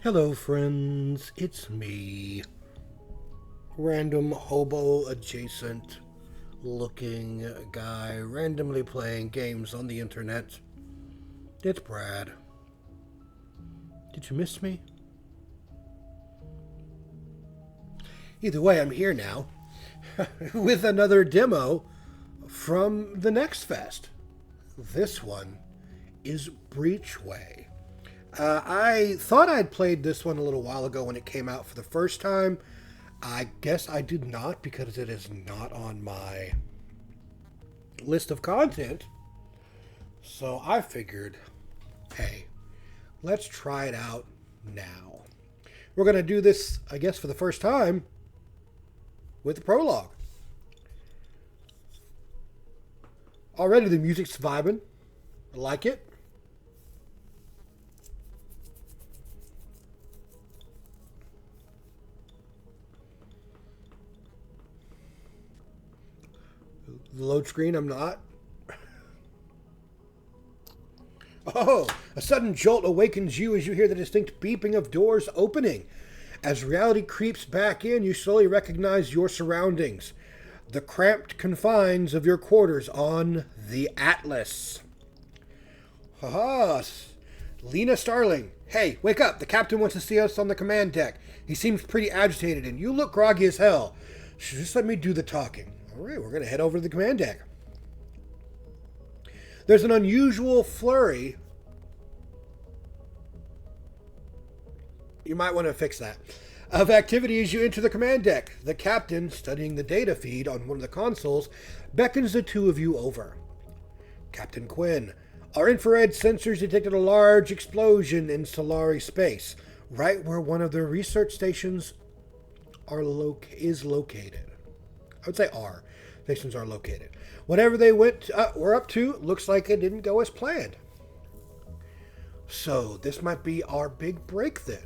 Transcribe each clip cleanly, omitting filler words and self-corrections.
Hello, friends. It's me. Random hobo adjacent looking guy randomly playing games on the internet. It's Brad. Did you miss me? Either way, I'm here now with another demo from the next fest. This one is Breachway. I thought I'd played this one a little while ago when it came out for the first time. I guess I did not because it is not on my list of content. So I figured, hey, let's try it out now. We're going to do this, I guess, for the first time with the prologue. Already the music's vibing. I like it. The load screen, I'm not. Oh, a sudden jolt awakens you as you hear the distinct beeping of doors opening. As reality creeps back in, you slowly recognize your surroundings. The cramped confines of your quarters on the Atlas. Haha, Lena Starling. Hey, wake up. The captain wants to see us on the command deck. He seems pretty agitated and you look groggy as hell. Just let me do the talking. Alright, we're going to head over to the command deck. There's an unusual flurry. You might want to fix that. Of activity as you enter the command deck. The captain, studying the data feed on one of the consoles, beckons the two of you over. Captain Quinn, our infrared sensors detected a large explosion in Solari space, right where one of the research stations is located. I would say are. Stations are located. Whatever they were up to, looks like it didn't go as planned. So, this might be our big break then.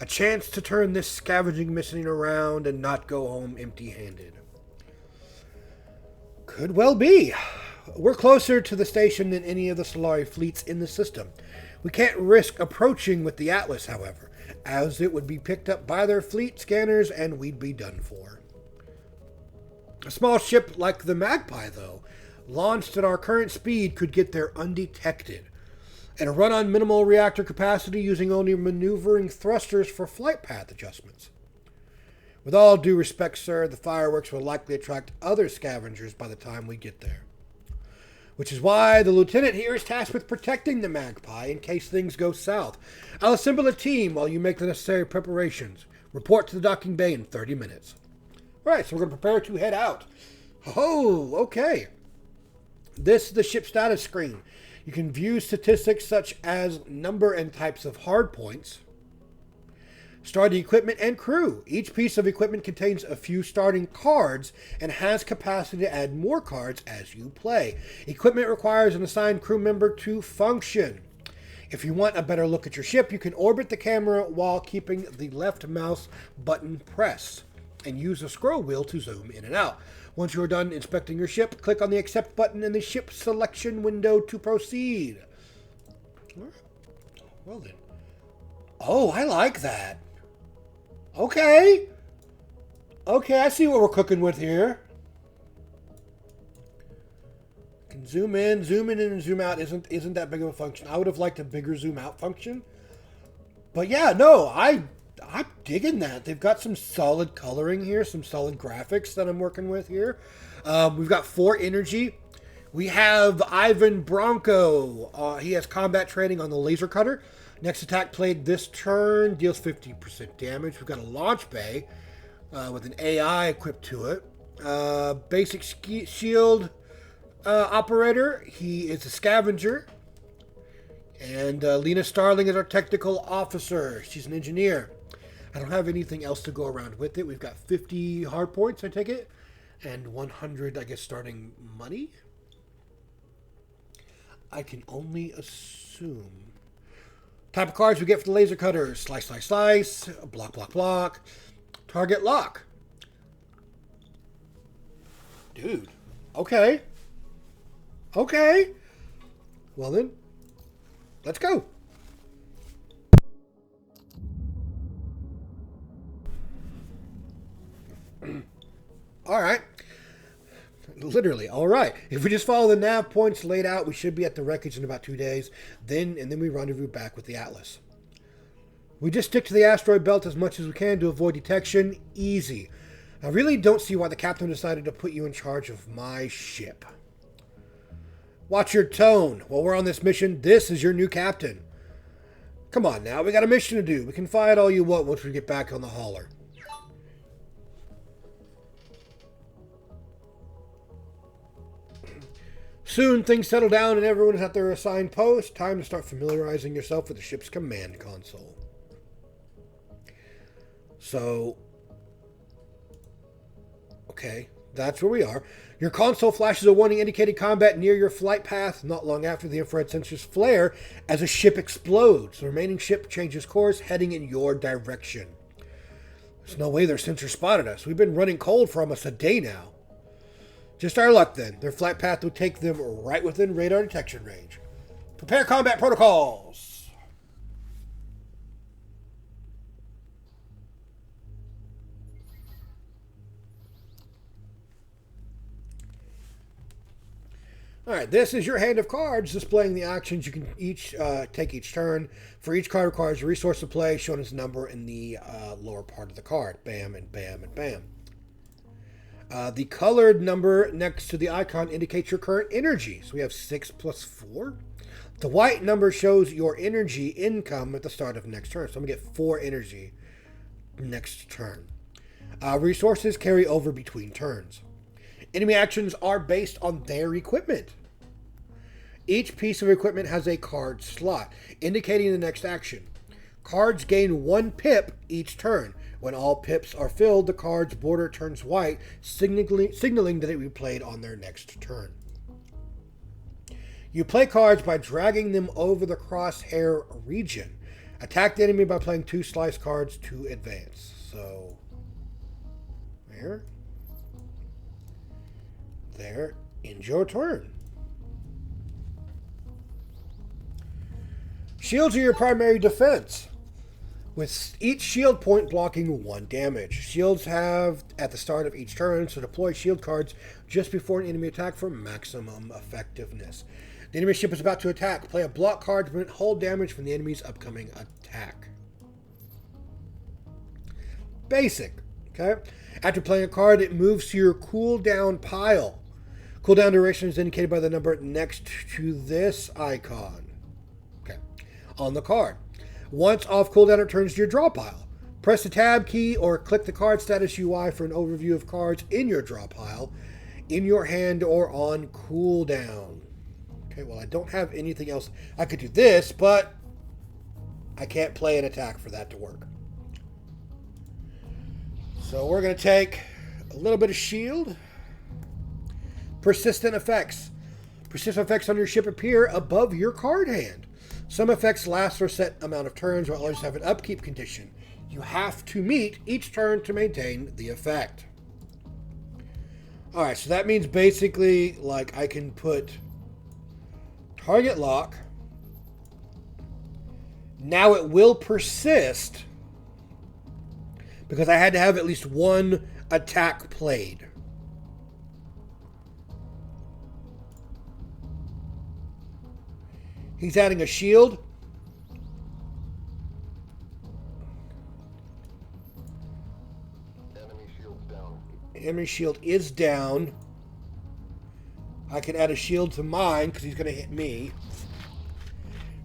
A chance to turn this scavenging mission around and not go home empty-handed. Could well be. We're closer to the station than any of the Solari fleets in the system. We can't risk approaching with the Atlas, however, as it would be picked up by their fleet scanners and we'd be done for. A small ship like the Magpie, though, launched at our current speed, could get there undetected, and run on minimal reactor capacity using only maneuvering thrusters for flight path adjustments. With all due respect, sir, the fireworks will likely attract other scavengers by the time we get there. Which is why the lieutenant here is tasked with protecting the Magpie in case things go south. I'll assemble a team while you make the necessary preparations. Report to the docking bay in 30 minutes. Alright, so we're going to prepare to head out. Oh, okay. This is the ship status screen. You can view statistics such as number and types of hard points, starting equipment and crew. Each piece of equipment contains a few starting cards and has capacity to add more cards as you play. Equipment requires an assigned crew member to function. If you want a better look at your ship, you can orbit the camera while keeping the left mouse button pressed and use the scroll wheel to zoom in and out. Once you are done inspecting your ship, click on the Accept button in the ship selection window to proceed. Well then. Oh, I like that. Okay. Okay, I see what we're cooking with here. Can zoom in and zoom out isn't that big of a function. I would have liked a bigger zoom out function. But yeah, no, I'm digging that. They've got some solid coloring here, some solid graphics that I'm working with here. We've got 4 energy. We have Ivan Bronco. He has combat training on the laser cutter. Next attack played this turn deals 50% damage. We've got a launch bay with an AI equipped to it. Basic shield operator. He is a scavenger. And Lena Starling is our technical officer. She's an engineer. I don't have anything else to go around with it. We've got 50 hard points, I take it, and 100, I guess, starting money. I can only assume. Type of cards we get for the laser cutter. Slice, slice, slice. Block, block, block. Target lock. Dude. Okay. Okay. Well then, let's go. All right. Literally, all right. If we just follow the nav points laid out, we should be at the wreckage in about 2 days. Then we rendezvous back with the Atlas. We just stick to the asteroid belt as much as we can to avoid detection. Easy. I really don't see why the captain decided to put you in charge of my ship. Watch your tone. While we're on this mission, this is your new captain. Come on now, we got a mission to do. We can fight all you want once we get back on the hauler. Soon things settle down and everyone is at their assigned post. Time to start familiarizing yourself with the ship's command console. So, okay, that's where we are. Your console flashes a warning indicating combat near your flight path. Not long after, the infrared sensors flare as a ship explodes. The remaining ship changes course, heading in your direction. There's no way their sensors spotted us. We've been running cold for almost a day now. Just our luck, then. Their flight path would take them right within radar detection range. Prepare combat protocols. All right, this is your hand of cards displaying the actions you can take each turn. For each card requires a resource to play, shown as a number in the lower part of the card. Bam and bam and bam. The colored number next to the icon indicates your current energy. So we have 6 plus 4. The white number shows your energy income at the start of next turn. So I'm going to get 4 energy next turn. Resources carry over between turns. Enemy actions are based on their equipment. Each piece of equipment has a card slot, indicating the next action. Cards gain 1 pip each turn. When all pips are filled, the card's border turns white, signaling that it will be played on their next turn. You play cards by dragging them over the crosshair region. Attack the enemy by playing 2 slice cards to advance. So, there. There. End your turn. Shields are your primary defense, with each shield point blocking 1 damage. Shields have at the start of each turn, so deploy shield cards just before an enemy attack for maximum effectiveness. The enemy ship is about to attack. Play a block card to prevent hull damage from the enemy's upcoming attack. Basic. Okay. After playing a card, it moves to your cooldown pile. Cooldown duration is indicated by the number next to this icon. Okay. On the card. Once off cooldown, it turns to your draw pile. Press the tab key or click the card status UI for an overview of cards in your draw pile, in your hand, or on cooldown. Okay, well, I don't have anything else. I could do this, but I can't play an attack for that to work. So we're going to take a little bit of shield. Persistent effects. Persistent effects on your ship appear above your card hand. Some effects last for a set amount of turns, while others have an upkeep condition. You have to meet each turn to maintain the effect. Alright, so that means basically, like, I can put target lock. Now it will persist because I had to have at least 1 attack played. He's adding a shield. Enemy shield's down. Enemy shield is down. I can add a shield to mine because he's going to hit me.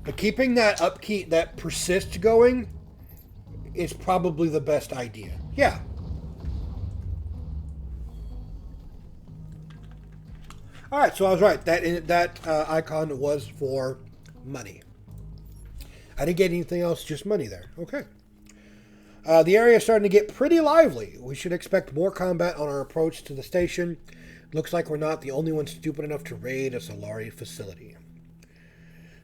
But keeping that upkeep, that persist going, is probably the best idea. Yeah. All right, so I was right. That icon was for money. I didn't get anything else, just money there. Okay. The area is starting to get pretty lively. We should expect more combat on our approach to the station. Looks like we're not the only ones stupid enough to raid a Solari facility.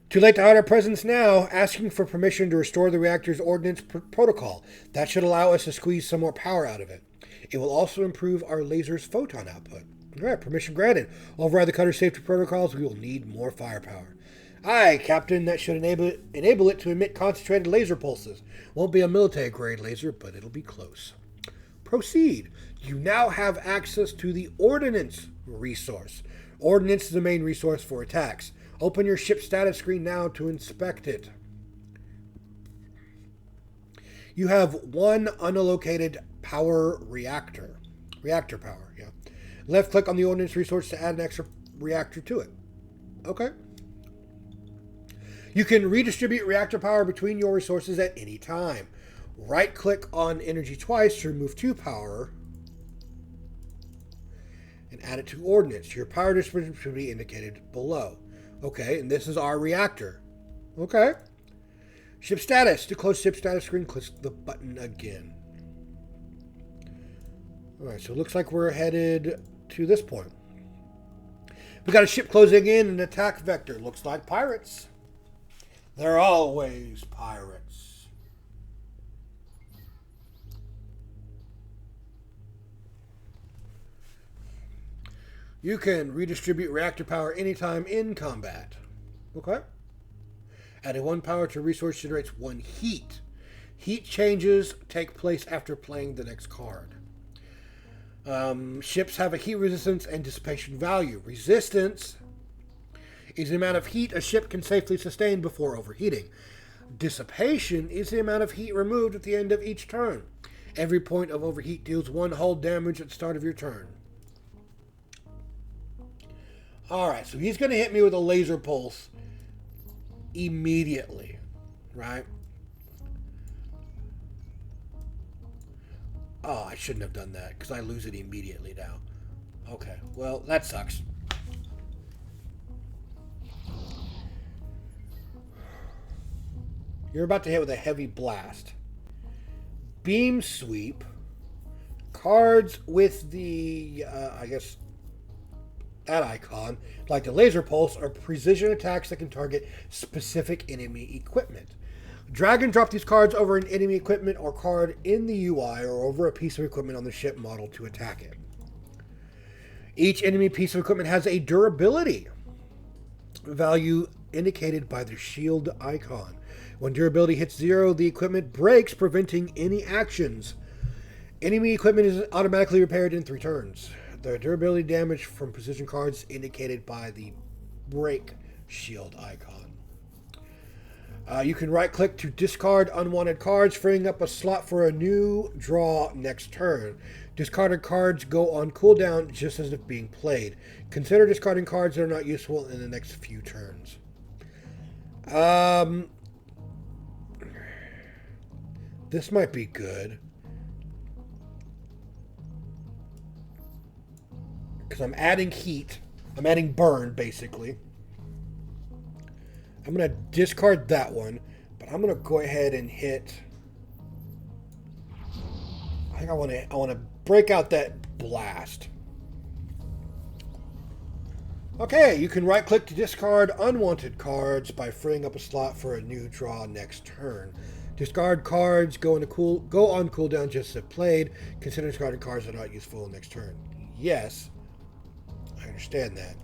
Too late to hide our presence now. Asking for permission to restore the reactor's ordnance protocol. That should allow us to squeeze some more power out of it. It will also improve our laser's photon output. All right, permission granted. Override the cutter safety protocols. We will need more firepower. Aye, Captain. That should enable it to emit concentrated laser pulses. Won't be a military-grade laser, but it'll be close. Proceed. You now have access to the Ordnance resource. Ordnance is the main resource for attacks. Open your ship status screen now to inspect it. You have one unallocated power reactor. Reactor power, yeah. Left click on the Ordnance resource to add an extra reactor to it. Okay. You can redistribute reactor power between your resources at any time. Right click on energy twice to remove 2 power and add it to Ordnance. Your power distribution should be indicated below. Okay, and this is our reactor. Okay. Ship status. To close ship status screen, click the button again. Alright, so it looks like we're headed to this point. We got a ship closing in, an attack vector. Looks like pirates. They're always pirates. You can redistribute reactor power anytime in combat. Okay. Adding 1 power to resource generates 1 heat. Heat changes take place after playing the next card. Ships have a heat resistance and dissipation value. Resistance is the amount of heat a ship can safely sustain before overheating. Dissipation is the amount of heat removed at the end of each turn. Every point of overheat deals 1 hull damage at the start of your turn. Alright, so he's going to hit me with a laser pulse immediately, right? Oh, I shouldn't have done that because I lose it immediately now. Okay, well, that sucks. You're about to hit with a heavy blast. Beam sweep. Cards with the, I guess, that icon, like the laser pulse, are precision attacks that can target specific enemy equipment. Drag and drop these cards over an enemy equipment or card in the UI or over a piece of equipment on the ship model to attack it. Each enemy piece of equipment has a durability value indicated by the shield icon. When durability hits 0, the equipment breaks, preventing any actions. Enemy equipment is automatically repaired in 3 turns. The durability damage from precision cards indicated by the break shield icon. You can right-click to discard unwanted cards, freeing up a slot for a new draw next turn. Discarded cards go on cooldown just as if being played. Consider discarding cards that are not useful in the next few turns. This might be good. Because I'm adding heat. I'm adding burn, basically. I'm going to discard that one. But I'm going to go ahead and hit... I think I want to break out that blast. Okay, you can right-click to discard unwanted cards by freeing up a slot for a new draw next turn. Discard cards go on cooldown just as played. Consider discarding cards that are not useful next turn. Yes, I understand that.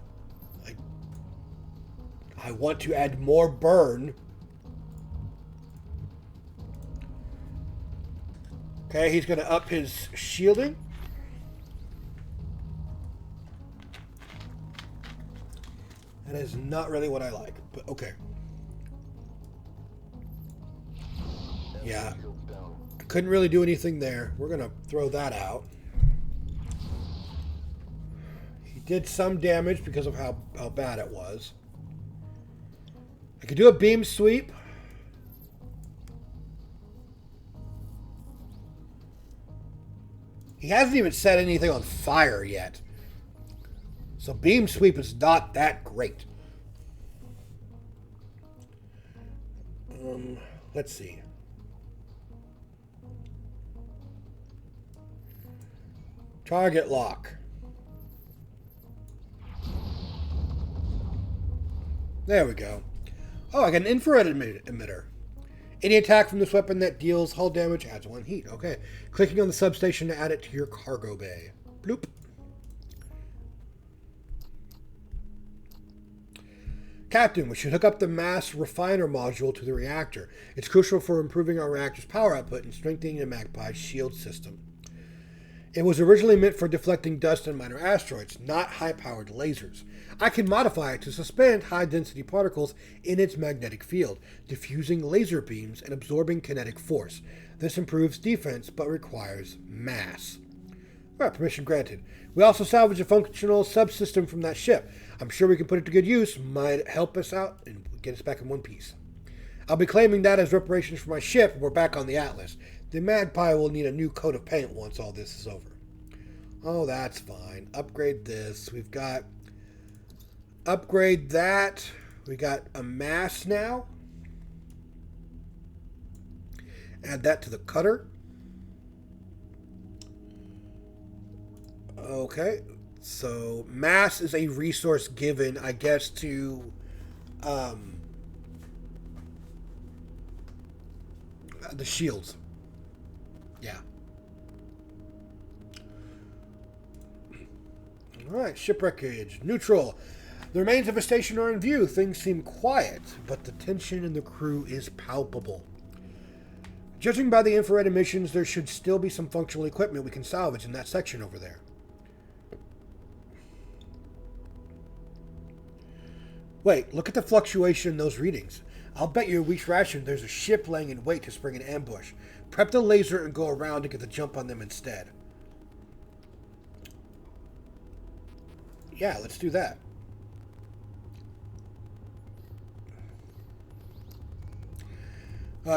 I want to add more burn. Okay, he's going to up his shielding. That is not really what I like, but okay. Yeah, I couldn't really do anything there. We're going to throw that out. He did some damage because of how bad it was. I could do a beam sweep. He hasn't even set anything on fire yet. So beam sweep is not that great. Let's see. Target lock. There we go. Oh, I got an infrared emitter. Any attack from this weapon that deals hull damage adds 1 heat. Okay. Clicking on the substation to add it to your cargo bay. Bloop. Captain, we should hook up the mass refiner module to the reactor. It's crucial for improving our reactor's power output and strengthening the Magpie's shield system. It was originally meant for deflecting dust and minor asteroids, not high-powered lasers. I can modify it to suspend high-density particles in its magnetic field, diffusing laser beams and absorbing kinetic force. This improves defense, but requires mass. All right, permission granted. We also salvaged a functional subsystem from that ship. I'm sure we can put it to good use. Might help us out and get us back in one piece. I'll be claiming that as reparations for my ship. We're back on the Atlas. The Magpie will need a new coat of paint once all this is over. Oh, that's fine. Upgrade this. We've got... Upgrade that. We got a mass now. Add that to the cutter. Okay. So, mass is a resource given, I guess, to... the shields. Yeah. Alright, shipwreckage. Neutral. The remains of a station are in view. Things seem quiet, but the tension in the crew is palpable. Judging by the infrared emissions, there should still be some functional equipment we can salvage in that section over there. Wait, look at the fluctuation in those readings. I'll bet you a week's ration there's a ship laying in wait to spring an ambush. Prep the laser and go around to get the jump on them instead. Yeah, let's do that.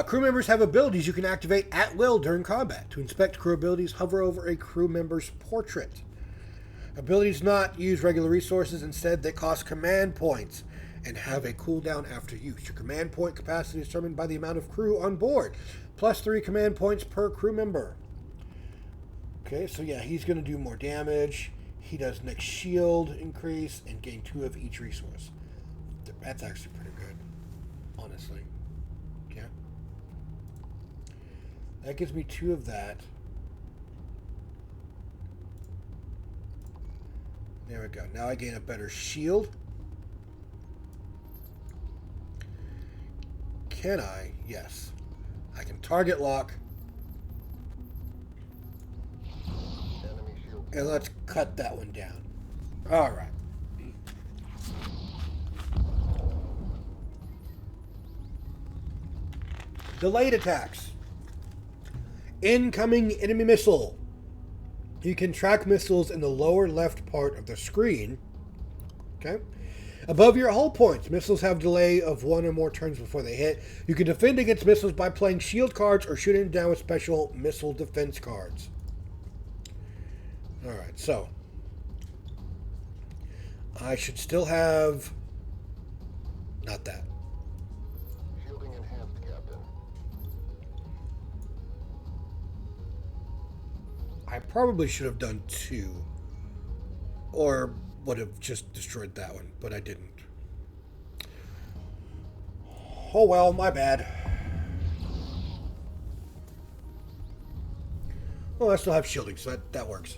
Crew members have abilities you can activate at will during combat. To inspect crew abilities, hover over a crew member's portrait. Abilities not use regular resources. Instead, they cost command points and have a cooldown after use. Your command point capacity is determined by the amount of crew on board. Plus 3 command points per crew member. Okay, so yeah, he's going to do more damage. He does next shield increase and gain 2 of each resource. That's actually pretty good, honestly. Yeah. That gives me 2 of that. There we go. Now I gain a better shield. Can I? Yes. I can target lock. And let's cut that one down. Alright. Delayed attacks. Incoming enemy missile. You can track missiles in the lower left part of the screen. Okay. Above your hull points, missiles have delay of 1 or more turns before they hit. You can defend against missiles by playing shield cards or shooting them down with special missile defense cards. Alright, so I should still have... Not that. Shielding enhanced, Captain. I probably should have done 2. Or would have just destroyed that one, but I didn't. Oh well, my bad. Well, I still have shielding, so that works.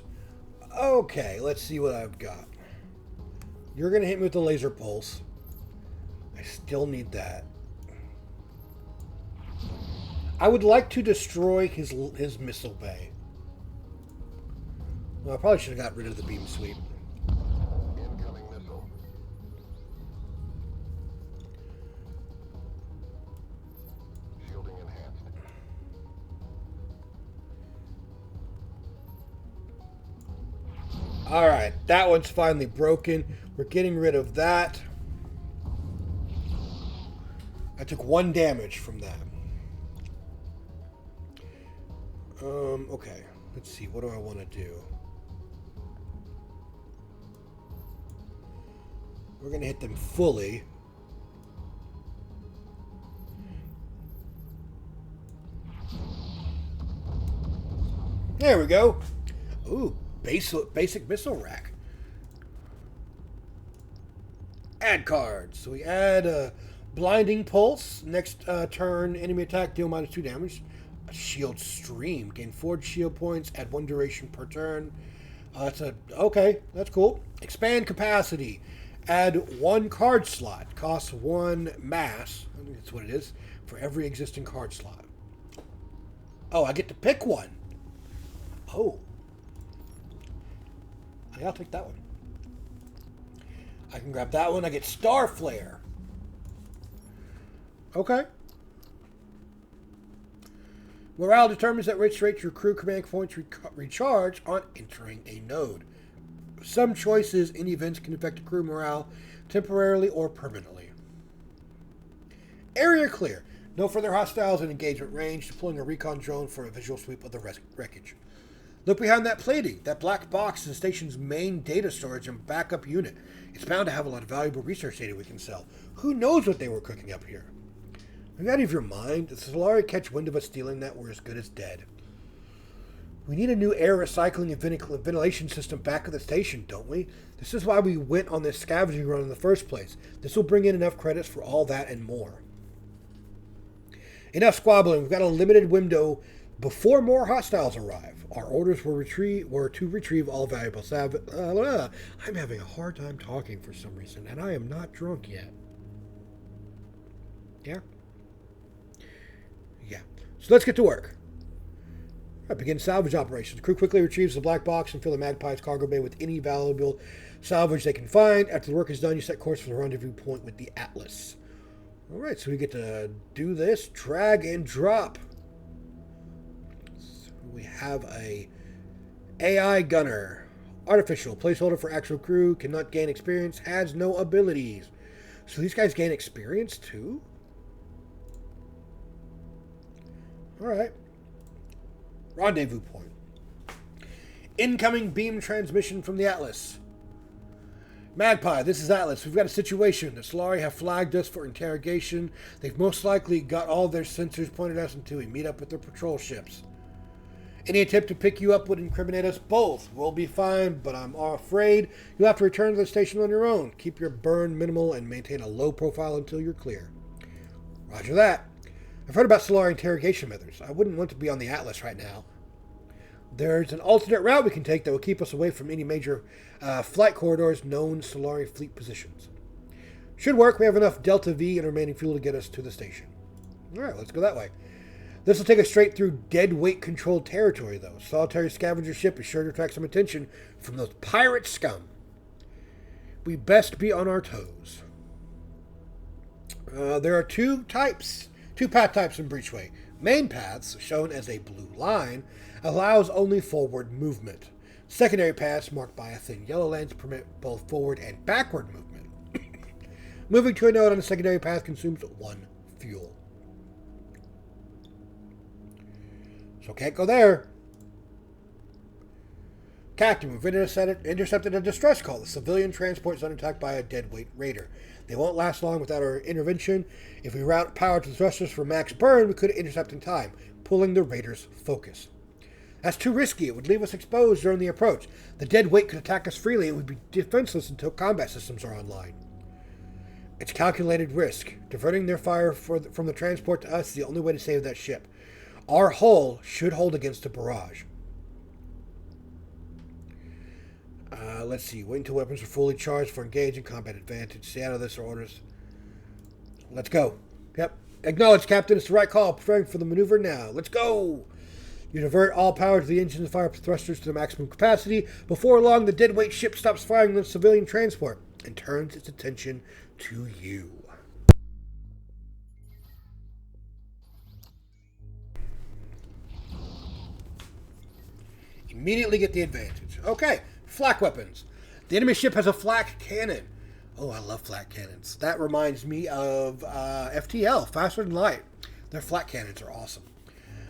Okay, let's see what I've got. You're going to hit me with the laser pulse. I still need that. I would like to destroy his missile bay. Well, I probably should have got rid of the beam sweep. Incoming missile. Shielding enhanced. Alright, that one's finally broken. We're getting rid of that. I took 1 damage from that. Okay. Let's see. What do I want to do? We're going to hit them fully. There we go. Ooh, basic missile rack. Add cards. So we add a blinding pulse. Next turn, enemy attack, deal -2 damage. A shield stream. Gain 4 shield points. Add 1 duration per turn. Okay, that's cool. Expand capacity. Add 1 card slot. Costs 1 mass. I think that's what it is. For every existing card slot. Oh, I get to pick one. Oh. Yeah, I'll take that one. I can grab that one. I get Star Flare. Okay. Morale determines at which rate your crew command points recharge on entering a node. Some choices in events can affect crew morale temporarily or permanently. Area clear. No further hostiles in engagement range. Deploying a recon drone for a visual sweep of the wreckage. Look behind that plating. That black box is the station's main data storage and backup unit. It's bound to have a lot of valuable research data we can sell. Who knows what they were cooking up here? Are you out of your mind? If the Solari catch wind of us stealing that, we're as good as dead. We need a new air recycling and ventilation system back at the station, don't we? This is why we went on this scavenging run in the first place. This will bring in enough credits for all that and more. Enough squabbling. We've got a limited window before more hostiles arrive. Our orders were to retrieve all valuable salvage. I'm having a hard time talking for some reason, and I am not drunk yet. Yeah? Yeah. So let's get to work. Begin salvage operations. The crew quickly retrieves the black box and fill the Magpie's cargo bay with any valuable salvage they can find. After the work is done, you set course for the rendezvous point with the Atlas. All right, so we get to do this. Drag and drop. So we have a AI gunner. Artificial. Placeholder for actual crew. Cannot gain experience. Has no abilities. So these guys gain experience too? All right. Rendezvous point. Incoming beam transmission from the Atlas. Magpie, this is Atlas. We've got a situation. The Solari have flagged us for interrogation. They've most likely got all their sensors pointed us until we meet up with their patrol ships. Any attempt to pick you up would incriminate us both. We'll be fine, but I'm afraid you'll have to return to the station on your own. Keep your burn minimal and maintain a low profile until you're clear. Roger that. I've heard about Solari interrogation methods. I wouldn't want to be on the Atlas right now. There's an alternate route we can take that will keep us away from any major flight corridors, known Solari fleet positions. Should work. We have enough Delta V and remaining fuel to get us to the station. All right, let's go that way. This will take us straight through dead weight controlled territory, though. Solitary scavenger ship is sure to attract some attention from those pirate scum. We best be on our toes. There are two path types in Breachway. Main paths, shown as a blue line, allows only forward movement. Secondary paths, marked by a thin yellow line, permit both forward and backward movement. Moving to a node on a secondary path consumes 1 fuel. So can't go there. Captain, we've intercepted a distress call. The civilian transport is under attack by a deadweight raider. They won't last long without our intervention. If we route power to the thrusters for max burn, we could intercept in time, pulling the raiders' focus. That's too risky. It would leave us exposed during the approach. The dead weight could attack us freely and we'd be defenseless until combat systems are online. It's calculated risk. Diverting their fire from the transport to us is the only way to save that ship. Our hull should hold against the barrage. Let's see. Wait until weapons are fully charged for engaging combat advantage. Stay out of this or orders. Let's go. Yep. Acknowledge, Captain. It's the right call. Preparing for the maneuver now. Let's go. You divert all power to the engine and fire thrusters to the maximum capacity. Before long, the deadweight ship stops firing the civilian transport and turns its attention to you. Immediately get the advantage. Okay, flak weapons. The enemy ship has a flak cannon. Oh, I love flak cannons. That reminds me of FTL, Faster Than Light. Their flak cannons are awesome.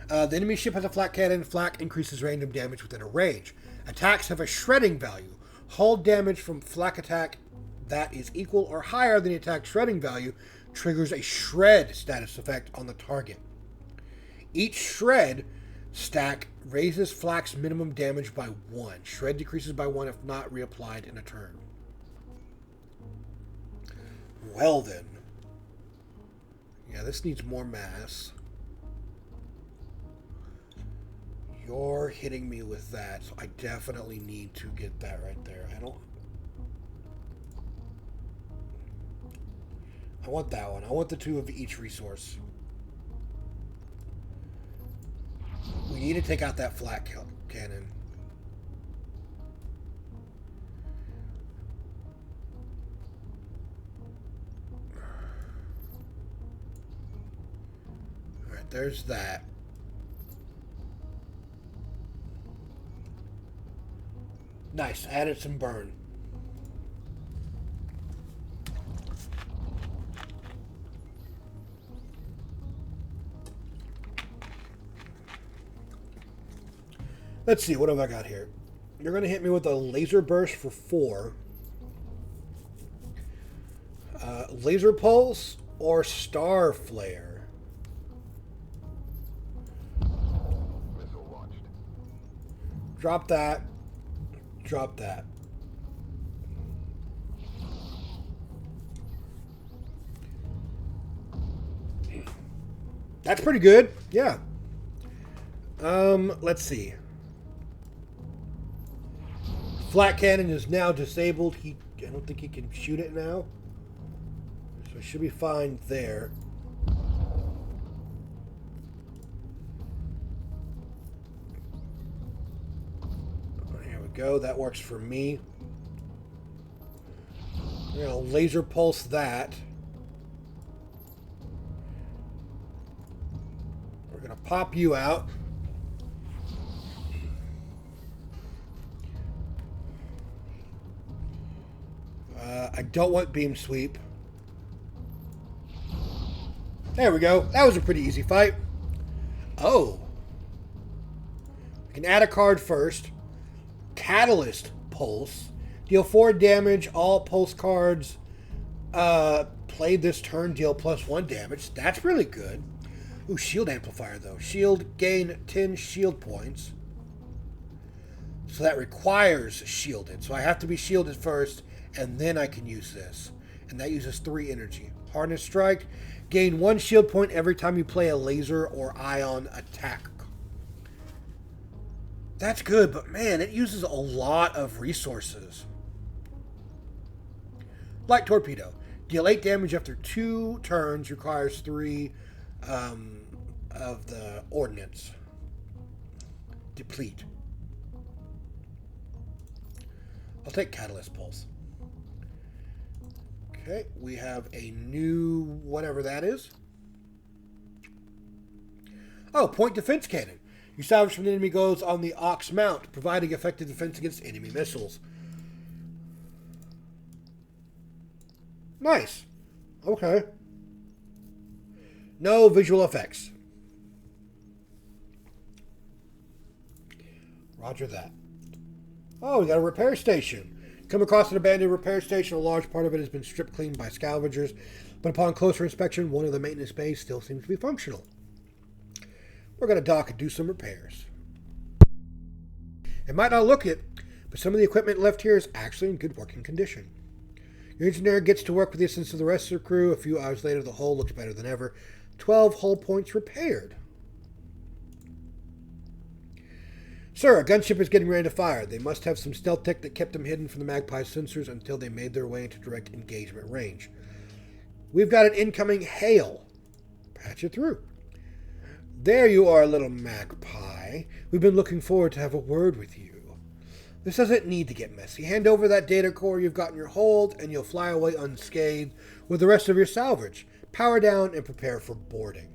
The enemy ship has a flak cannon. Flak increases random damage within a range. Attacks have a shredding value. Hull damage from flak attack that is equal or higher than the attack shredding value triggers a shred status effect on the target. Each shred stack raises flak's minimum damage by 1. Shred decreases by 1 if not reapplied in a turn. Well then. Yeah, this needs more mass. You're hitting me with that, so I definitely need to get that right there. I want that one. I want the 2 of each resource. We need to take out that flak cannon. there's that. Nice. Added some burn. Let's see, what have I got here? You're going to hit me with a laser burst for 4. Laser pulse or star flare? Missile launched. Drop that. Drop that. That's pretty good. Yeah. Let's see. Flat cannon is now disabled. I don't think he can shoot it now. So it should be fine there. Here we go. That works for me. We're going to laser pulse that. We're going to pop you out. I don't want beam sweep. There we go. That was a pretty easy fight. Oh. We can add a card first. Catalyst Pulse. Deal 4 damage. All pulse cards played this turn deal +1 damage. That's really good. Ooh, shield amplifier though. Shield gain 10 shield points. So that requires shielded. So I have to be shielded first, and then I can use this. And that uses 3 energy. Harness Strike. Gain 1 shield point every time you play a laser or ion attack. That's good, but man, it uses a lot of resources. Light Torpedo. Deal 8 damage after 2 turns. Requires 3 of the ordnance. Deplete. I'll take Catalyst Pulse. Okay, we have a new whatever that is. Oh, Point Defense Cannon. You salvage from the enemy goes on the Ox Mount, providing effective defense against enemy missiles. Nice. Okay. No visual effects. Roger that. Oh, we got a repair station. Come across an abandoned repair station. A large part of it has been stripped clean by scavengers, but upon closer inspection, one of the maintenance bays still seems to be functional. We're going to dock and do some repairs. It might not look it, but some of the equipment left here is actually in good working condition. Your engineer gets to work with the assistance of the rest of the crew. A few hours later, the hull looks better than ever. 12 hull points repaired. Sir, a gunship is getting ready to fire. They must have some stealth tech that kept them hidden from the Magpie's sensors until they made their way into direct engagement range. We've got an incoming hail. Patch it through. There you are, little Magpie. We've been looking forward to have a word with you. This doesn't need to get messy. Hand over that data core you've got in your hold, and you'll fly away unscathed with the rest of your salvage. Power down and prepare for boarding.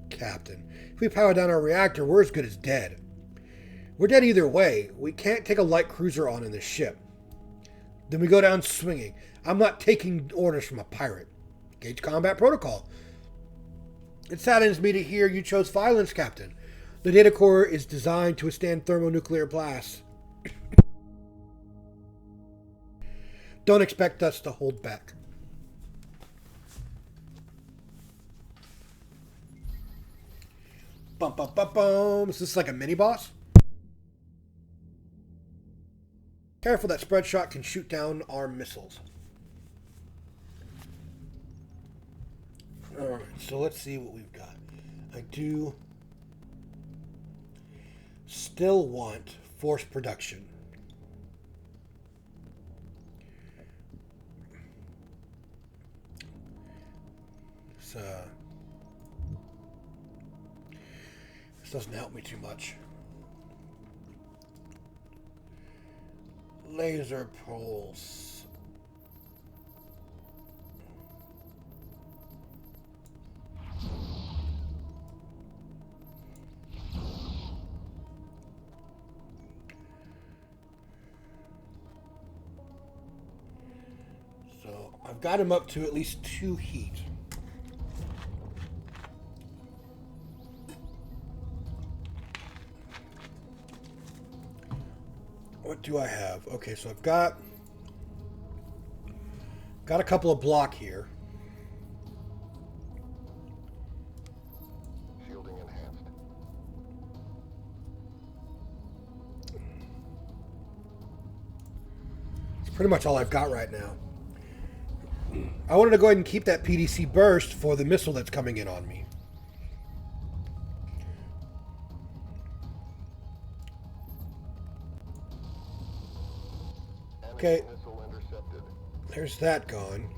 Captain, if we power down our reactor, we're as good as dead. We're dead either way. We can't take a light cruiser on in this ship. Then we go down swinging. I'm not taking orders from a pirate. Engage combat protocol. It saddens me to hear you chose violence, Captain. The data core is designed to withstand thermonuclear blasts. Don't expect us to hold back. Bum, bum, bum, bum. Is this like a mini-boss? Careful, that spread shot can shoot down our missiles. Alright, so let's see what we've got. I do still want force production. This doesn't help me too much. Laser pulse. I've got him up to at least 2 heat. What do I have? Okay, so I've got a couple of block here. Shielding enhanced. It's pretty much all I've got right now. I wanted to go ahead and keep that PDC burst for the missile that's coming in on me. Okay. Missile intercepted. There's that gone.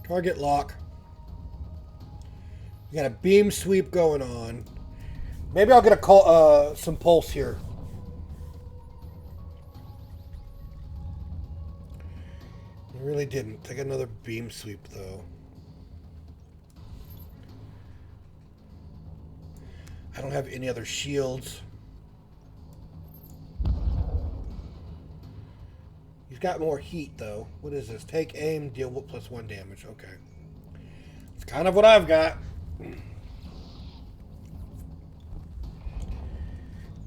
Target lock. We got a beam sweep going on. Maybe I'll get a call, some pulse here. I really didn't. Take another beam sweep though. I don't have any other shields. He's got more heat, though. What is this? Take aim, deal +1 damage. Okay. It's kind of what I've got. He's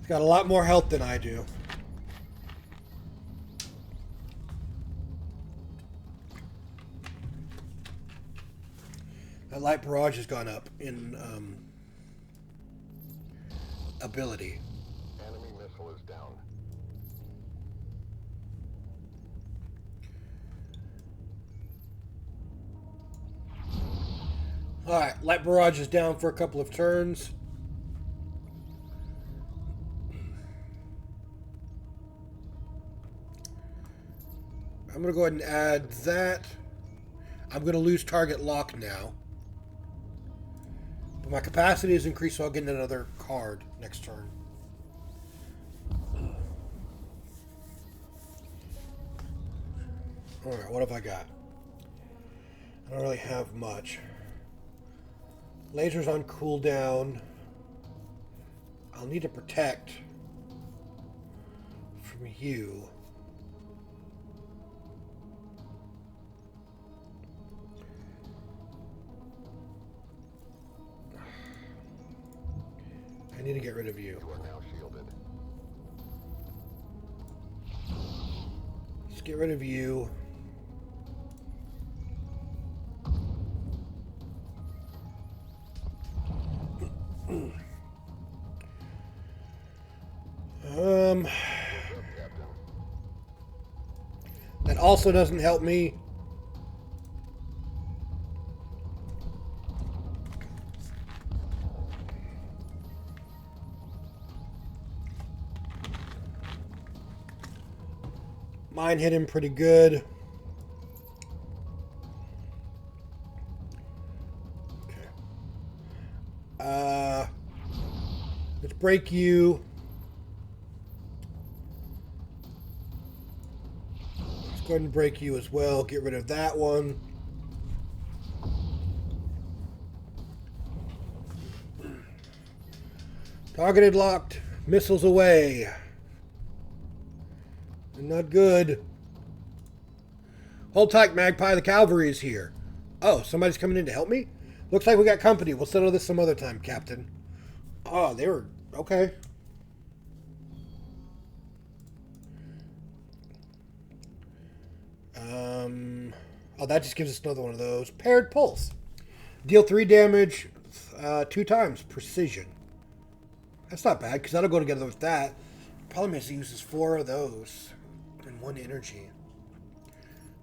got a lot more health than I do. That light barrage has gone up in ability. Enemy missile is down. Alright, light barrage is down for a couple of turns. I'm going to go ahead and add that. I'm going to lose target lock now. But my capacity is increased, so I'll get another card next turn. Alright, what have I got? I don't really have much. Laser's on cooldown. I'll need to protect from you. I need to get rid of you. You are now shielded. Let's get rid of you. That also doesn't help me. Mine hit him pretty good. Okay. Let's break you. Let's go ahead and break you as well. Get rid of that one. Targeted locked. Missiles away. Not good. Hold tight, Magpie. The cavalry is here. Oh, somebody's coming in to help me? Looks like we got company. We'll settle this some other time, Captain. Oh, they were... Okay. Oh, that just gives us another one of those. Paired Pulse. Deal 3 damage 2 times. Precision. That's not bad, because that'll go together with that. Problem is he uses 4 of those. And 1 energy.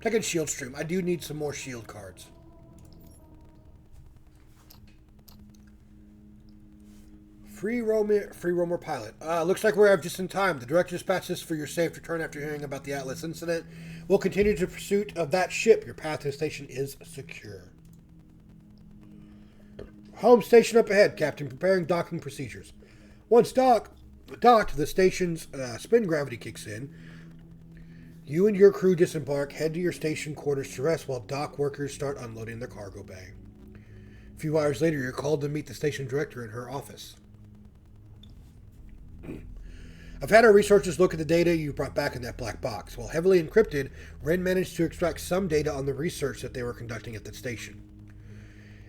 Taking shield stream. I do need some more shield cards. Free roamer pilot. Looks like we're just in time. The director dispatched us for your safe return after hearing about the Atlas incident. We'll continue to pursuit of that ship. Your path to the station is secure. Home station up ahead, Captain. Preparing docking procedures. Once docked, the station's spin gravity kicks in. You and your crew disembark, head to your station quarters to rest while dock workers start unloading their cargo bay. A few hours later, you're called to meet the station director in her office. I've had our researchers look at the data you brought back in that black box. While heavily encrypted, Ren managed to extract some data on the research that they were conducting at the station.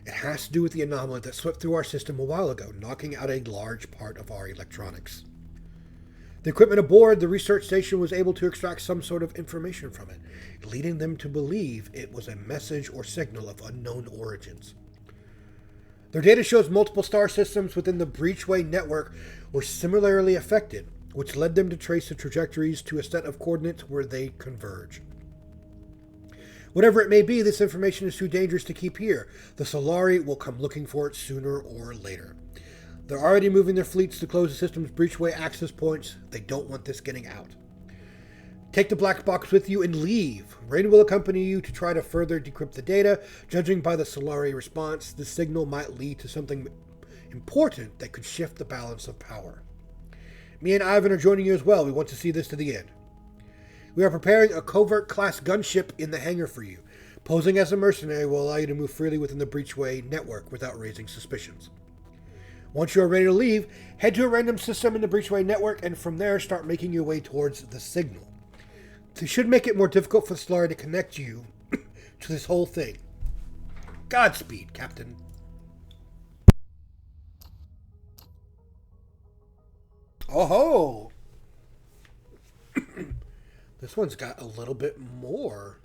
It has to do with the anomaly that swept through our system a while ago, knocking out a large part of our electronics. The equipment aboard the research station was able to extract some sort of information from it, leading them to believe it was a message or signal of unknown origins. Their data shows multiple star systems within the Breachway network were similarly affected, which led them to trace the trajectories to a set of coordinates where they converge. Whatever it may be, this information is too dangerous to keep here. The Solari will come looking for it sooner or later. They're already moving their fleets to close the system's breachway access points. They don't want this getting out. Take the black box with you and leave. Rain will accompany you to try to further decrypt the data. Judging by the Solari response, the signal might lead to something important that could shift the balance of power. Me and Ivan are joining you as well. We want to see this to the end. We are preparing a covert-class gunship in the hangar for you. Posing as a mercenary will allow you to move freely within the Breachway network without raising suspicions. Once you are ready to leave, head to a random system in the Breachway network, and from there start making your way towards the signal. This should make it more difficult for the Solari to connect you to this whole thing. Godspeed, Captain. Oh-ho! This one's got a little bit more.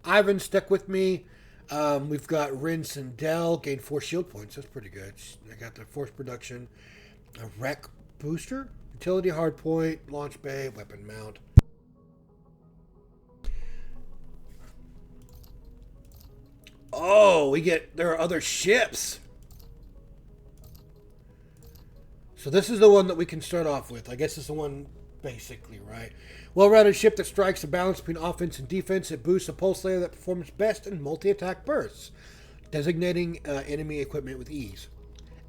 Ivan, stick with me. We've got Rin Sindel, gained 4 shield points. That's pretty good. I got the force production. A wreck booster. Utility hardpoint. Launch bay. Weapon mount. Oh, there are other ships. So this is the one that we can start off with. I guess it's the one basically, right? Well-rounded ship that strikes a balance between offense and defense. It boosts a pulse layer that performs best in multi-attack bursts, designating enemy equipment with ease.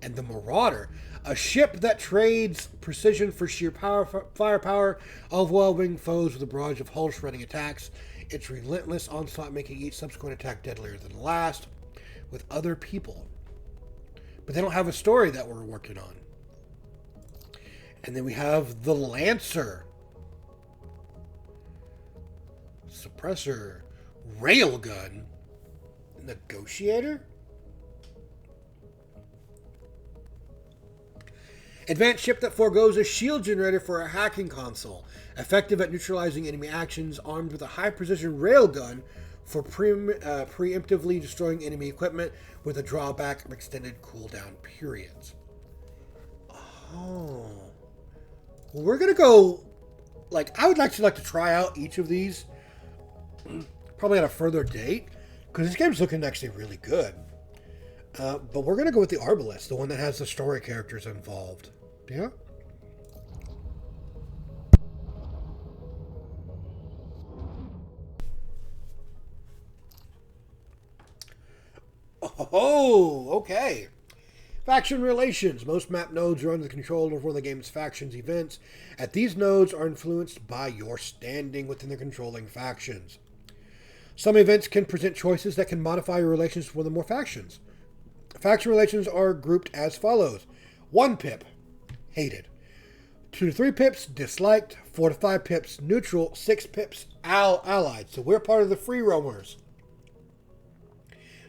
And the Marauder, a ship that trades precision for sheer firepower, overwhelming foes with a barrage of hull-shredding attacks. Its relentless onslaught making each subsequent attack deadlier than the last, with other people. But they don't have a story that we're working on. And then we have the Lancer. Suppressor. Railgun. Negotiator? Advanced ship that forgoes a shield generator for a hacking console. Effective at neutralizing enemy actions, armed with a high-precision railgun for preemptively destroying enemy equipment with a drawback of extended cooldown periods. Oh. Well, we're going to go... I would actually like to try out each of these. Probably at a further date. Because this game's looking actually really good. But we're going to go with the Arbalest, the one that has the story characters involved. Yeah? Oh, okay. Faction relations. Most map nodes are under the control of one of the game's factions events. These nodes are influenced by your standing within the controlling factions. Some events can present choices that can modify your relations with one or more factions. Faction relations are grouped as follows. 1 pip, hated. 2 to 3 pips, disliked. 4 to 5 pips, neutral. 6 pips, allied. So we're part of the free roamers.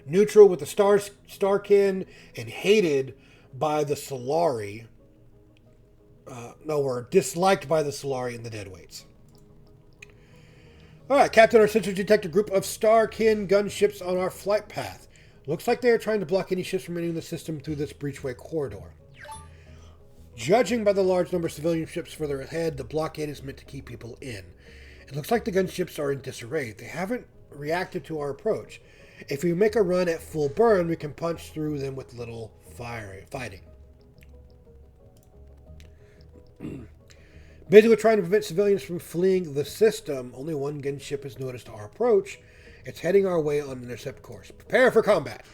Neutral with the Starkin, and hated by the Solari. We're disliked by the Solari and the Deadweights. Alright, Captain, our sensors detect a group of Starkin gunships on our flight path. Looks like they are trying to block any ships from entering the system through this breachway corridor. Judging by the large number of civilian ships further ahead, the blockade is meant to keep people in. It looks like the gunships are in disarray. They haven't reacted to our approach. If we make a run at full burn, we can punch through them with little fighting. Busy with trying to prevent civilians from fleeing the system, only one gunship has noticed our approach. It's heading our way on an intercept course. Prepare for combat.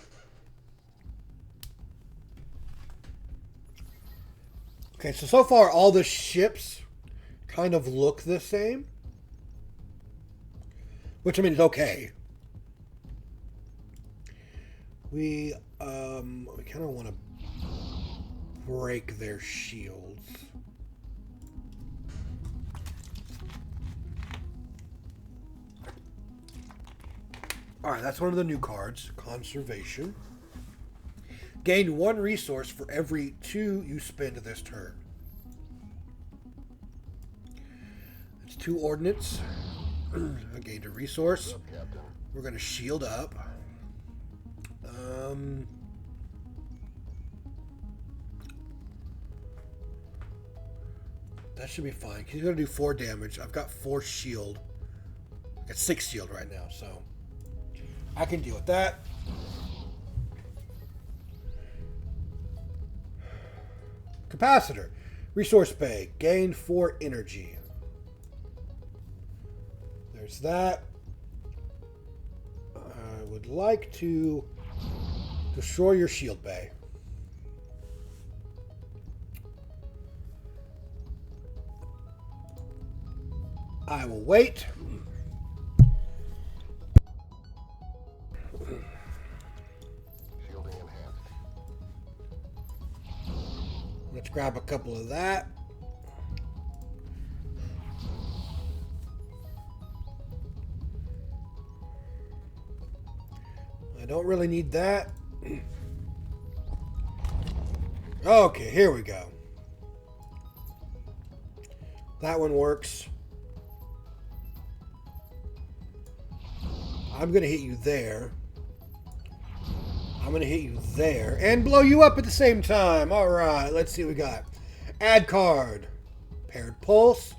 Okay, so far all the ships kind of look the same. Which, I mean, is okay. We kind of want to break their shields. Alright, that's one of the new cards. Conservation. Gain 1 resource for every 2 you spend this turn. It's 2 ordnance. I gained a resource. Up, Captain. We're going to shield up. That should be fine. He's going to do 4 damage. I've got 4 shield. I got 6 shield right now, so I can deal with that. Capacitor. Resource bay. Gain 4 energy. There's that. I would like to destroy your shield bay. I will wait. Shielding enhanced. Let's grab a couple of that. I don't really need that. Okay, here we go. That one works. I'm going to hit you there. I'm going to hit you there. And blow you up at the same time. Alright, let's see what we got. Add card. Paired pulse.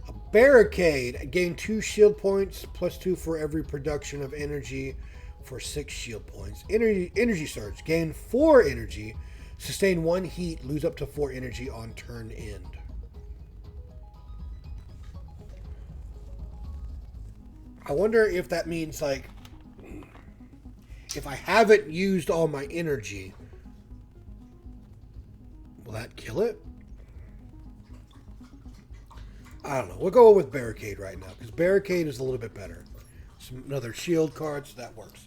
A barricade. Gain 2 shield points. +2 for every production of energy for 6 shield points. Energy surge. Gain 4 energy. Sustain 1 heat. Lose up to 4 energy on turn end. I wonder if that means, like, if I haven't used all my energy, will that kill it? I don't know. We'll go with Barricade right now, because Barricade is a little bit better. Another shield card, so that works.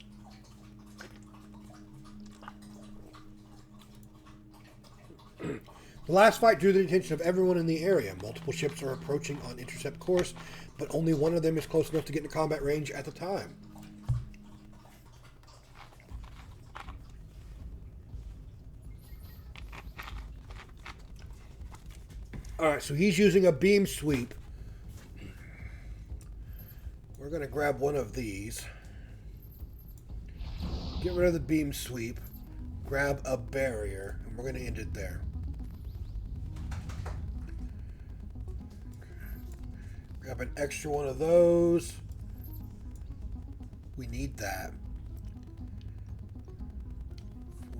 The last fight drew the attention of everyone in the area. Multiple ships are approaching on intercept course, but only one of them is close enough to get into combat range at the time. Alright, so he's using a beam sweep. We're going to grab one of these. Get rid of the beam sweep. Grab a barrier, and we're going to end it there. Grab an extra one of those. We need that.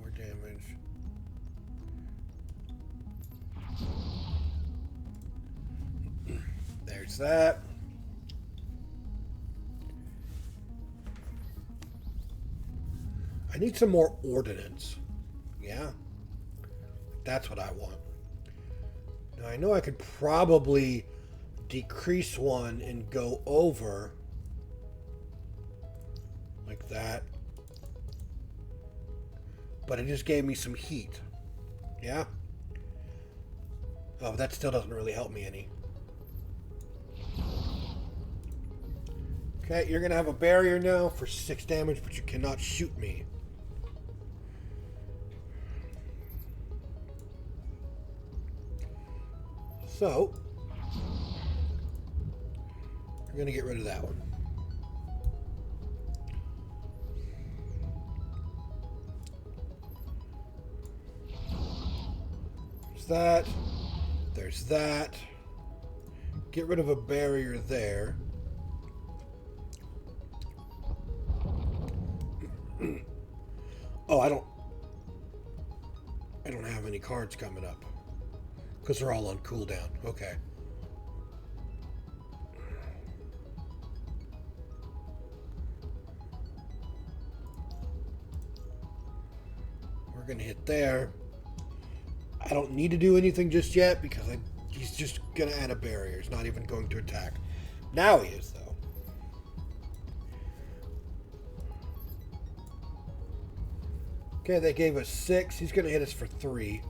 4 damage. There's that. I need some more ordnance. Yeah. That's what I want. Now I know I could probably decrease one and go over like that, but it just gave me some heat. Yeah. Oh, but that still doesn't really help me any. Okay, you're gonna have a barrier now for 6 damage, but you cannot shoot me. So we're going to get rid of that one. There's that. There's that. Get rid of a barrier there. Oh, I don't have any cards coming up because they're all on cooldown. Okay. We're going to hit there. I don't need to do anything just yet because he's just going to add a barrier. He's not even going to attack. Now he is, though. Okay, they gave us 6. He's going to hit us for 3.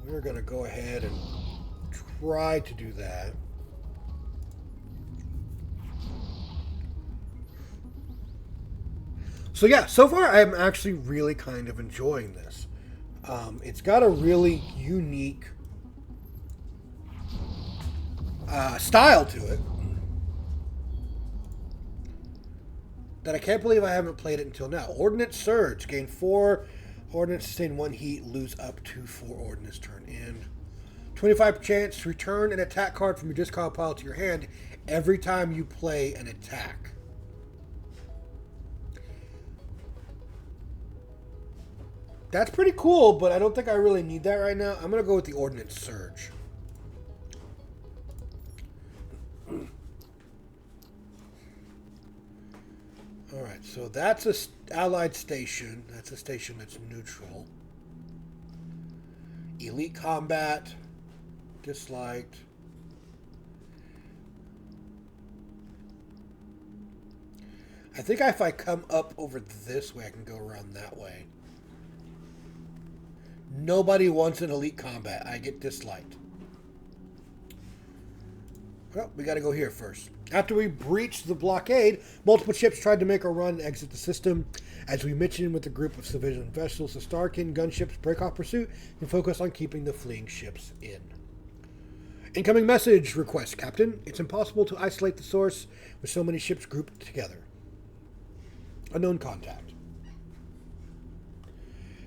We're going to go ahead and try to do that. So yeah, so far I'm actually really kind of enjoying this. It's got a really unique style to it that I can't believe I haven't played it until now. Ordnance Surge. Gain 4 ordnance, sustain 1 heat, lose up to 4 ordnance turn in. 25 chance to return an attack card from your discard pile to your hand every time you play an attack. That's pretty cool, but I don't think I really need that right now. I'm going to go with the Ordnance Surge. Alright, so that's a allied station. That's a station that's neutral. Elite combat. Disliked. I think if I come up over this way, I can go around that way. Nobody wants an elite combat. I get disliked. Well, we got to go here first. After we breached the blockade, multiple ships tried to make a run and exit the system. As we mentioned with a group of civilian vessels, the Starkin gunships break off pursuit and focus on keeping the fleeing ships in. Incoming message request, Captain. It's impossible to isolate the source with so many ships grouped together. Unknown contact.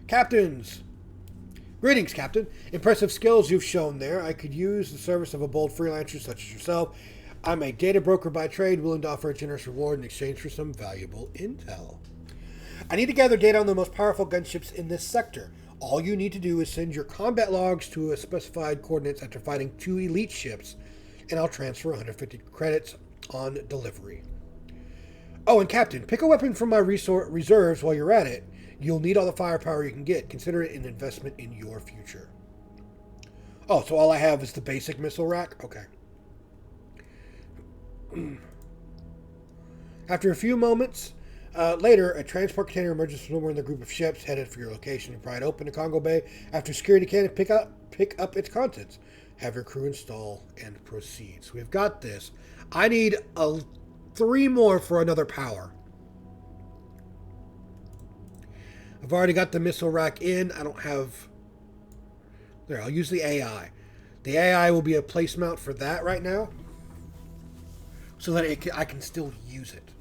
Captains. Greetings, Captain. Impressive skills you've shown there. I could use the service of a bold freelancer such as yourself. I'm a data broker by trade, willing to offer a generous reward in exchange for some valuable intel. I need to gather data on the most powerful gunships in this sector. All you need to do is send your combat logs to a specified coordinates after fighting 2 elite ships, and I'll transfer 150 credits on delivery. Oh, and Captain, pick a weapon from my reserves while you're at it. You'll need all the firepower you can get. Consider it an investment in your future. Oh, so all I have is the basic missile rack? Okay. After a few moments later, a transport container emerges from somewhere in the group of ships headed for your location. Pry it open to Congo Bay. After security can pick up its contents. Have your crew install and proceed. So we've got this. I need 3 more for another power. I've already got the missile rack in. I don't have... There, I'll use the AI. The AI will be a place mount for that right now. So that I can still use it.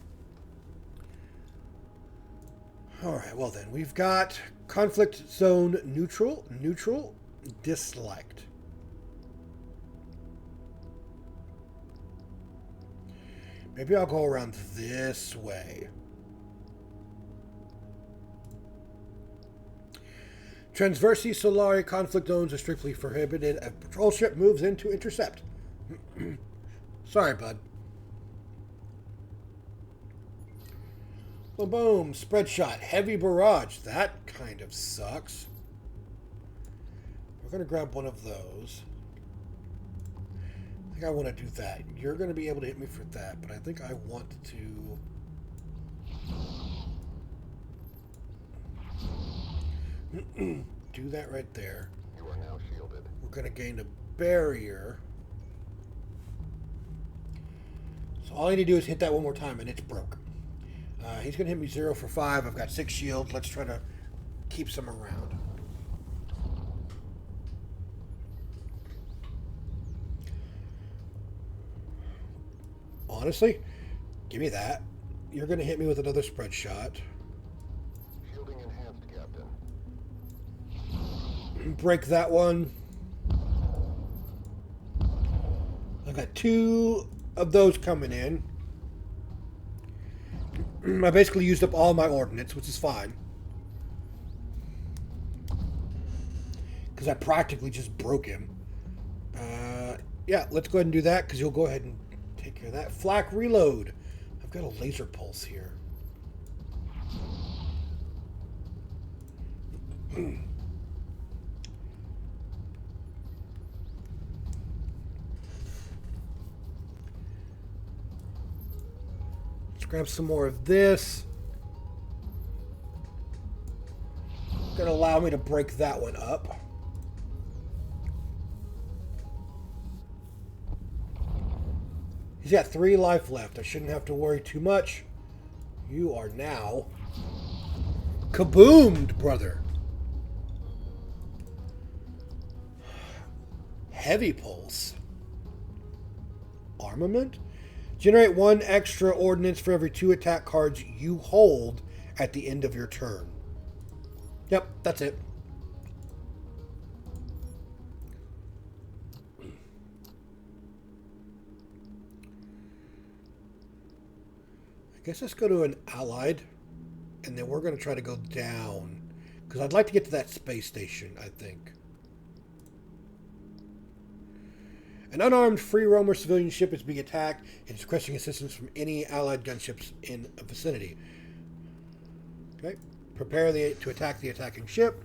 Alright, well then. We've got conflict zone neutral, disliked. Maybe I'll go around this way. Transversi Solari conflict zones are strictly prohibited. A patrol ship moves in to intercept. Sorry, bud. Boom, boom. Spread shot. Heavy barrage. That kind of sucks. We're going to grab one of those. I think I want to do that. You're going to be able to hit me for that, but I think I want to... do that right there. You are now shielded. We're going to gain a barrier. So all I need to do is hit that one more time, and it's broke. He's going to hit me 0 for 5. I've got 6 shields. Let's try to keep some around. Honestly, give me that. You're going to hit me with another spread shot. Shielding enhanced, Captain. Break that one. I've got 2 of those coming in. I basically used up all my ordnance, which is fine. Because I practically just broke him. Yeah, let's go ahead and do that, because you'll go ahead and take care of that. Flak reload. I've got a laser pulse here. Grab some more of this. Gonna allow me to break that one up. He's got 3 life left. I shouldn't have to worry too much. You are now Kaboomed, brother. Heavy pulse. Armament? Generate 1 extra ordnance for every 2 attack cards you hold at the end of your turn. Yep, that's it. I guess let's go to an allied, and then we're going to try to go down, because I'd like to get to that space station, I think. An unarmed free roamer civilian ship is being attacked and is requesting assistance from any allied gunships in a vicinity. Okay. Prepare to attack the attacking ship.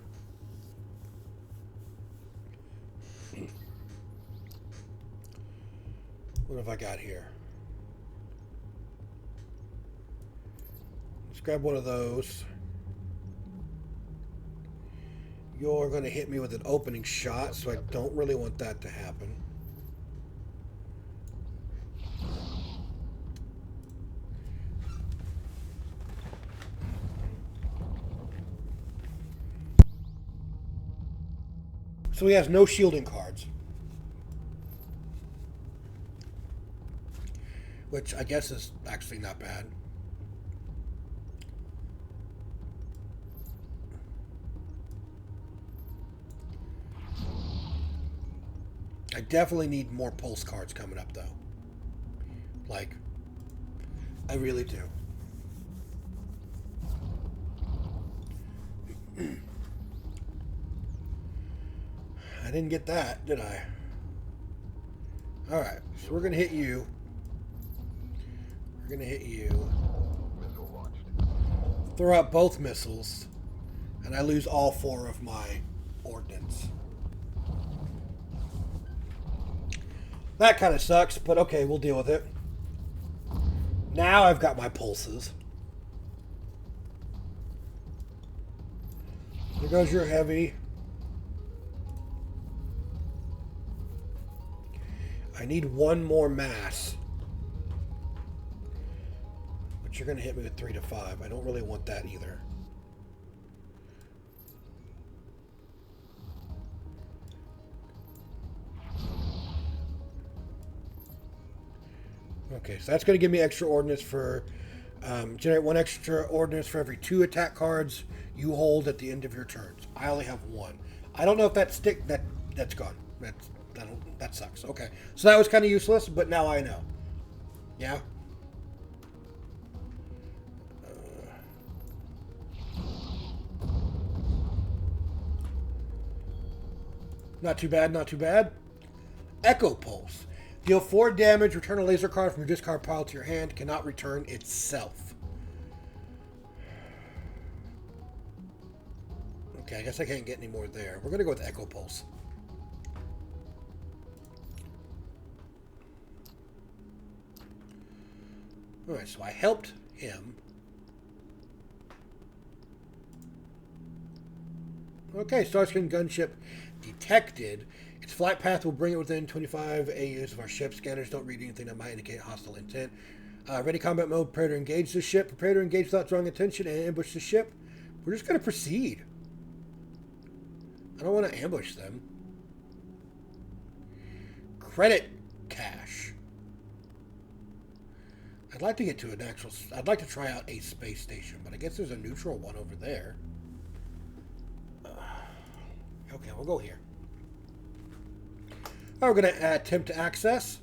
What have I got here? Let's grab one of those. You're going to hit me with an opening shot, so I don't really want that to happen. So he has no shielding cards. Which I guess is actually not bad. I definitely need more pulse cards coming up, though. Like, I really do. I didn't get that, did I? Alright, so we're going to hit you. We're going to hit you. Missile launched. Throw out both missiles. And I lose all 4 of my ordnance. That kind of sucks, but okay, we'll deal with it. Now I've got my pulses. There goes your heavy. I need 1 more mass. But you're going to hit me with 3 to 5. I don't really want that either. Okay, so that's going to give me extra ordnance for... generate 1 extra ordnance for every 2 attack cards you hold at the end of your turns. I only have 1. I don't know if that's gone. That sucks. Okay. So that was kind of useless, but now I know. Yeah? Not too bad, not too bad. Echo Pulse. Deal 4 damage, return a laser card from your discard pile to your hand. Cannot return itself. Okay, I guess I can't get any more there. We're going to go with Echo Pulse. Alright, so I helped him. Okay, Starscream gunship detected. Its flight path will bring it within 25 AUs of our ship. Scanners don't read anything that might indicate hostile intent. Ready combat mode, prepare to engage the ship. Prepare to engage without drawing attention and ambush the ship. We're just going to proceed. I don't want to ambush them. Credit cache. I'd like to get to an actual... I'd like to try out a space station, but I guess there's a neutral one over there. Okay, we'll go here. We're going to attempt to access.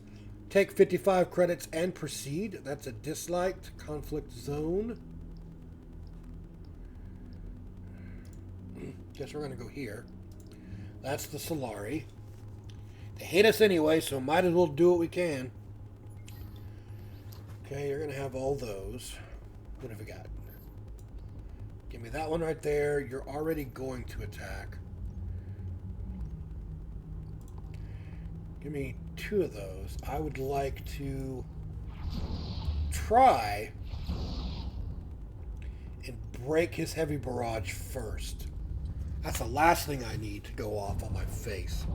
Take 55 credits and proceed. That's a disliked conflict zone. Guess we're going to go here. That's the Solari. They hate us anyway, so might as well do what we can. Okay, you're going to have all those. What have we got? Give me that one right there. You're already going to attack. Give me 2 of those. I would like to try and break his heavy barrage first. That's the last thing I need to go off on my face.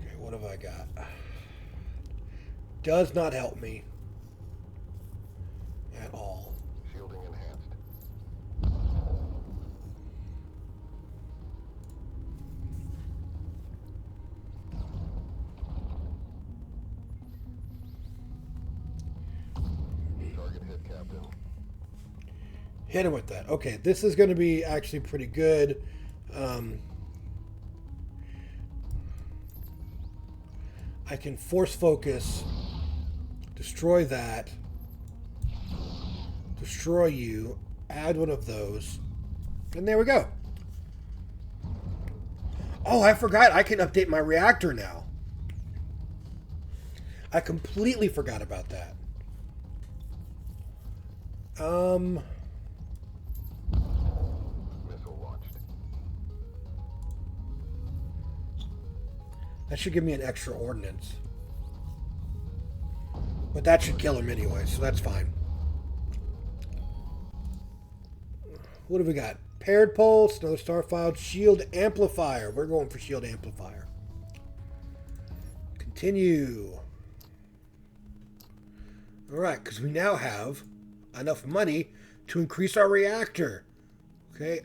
Okay, what have I got? Does not help me. Captain. Hit him with that. Okay, this is going to be actually pretty good. I can force focus, destroy that, destroy you, add one of those, and there we go. Oh, I forgot. I can update my reactor now. I completely forgot about that. Missile launched. That should give me an extra ordnance. But that should kill him anyway, so that's fine. What have we got? Paired pulse, another starfile, shield amplifier. We're going for shield amplifier. Continue. Alright, because we now have enough money to increase our reactor. Okay,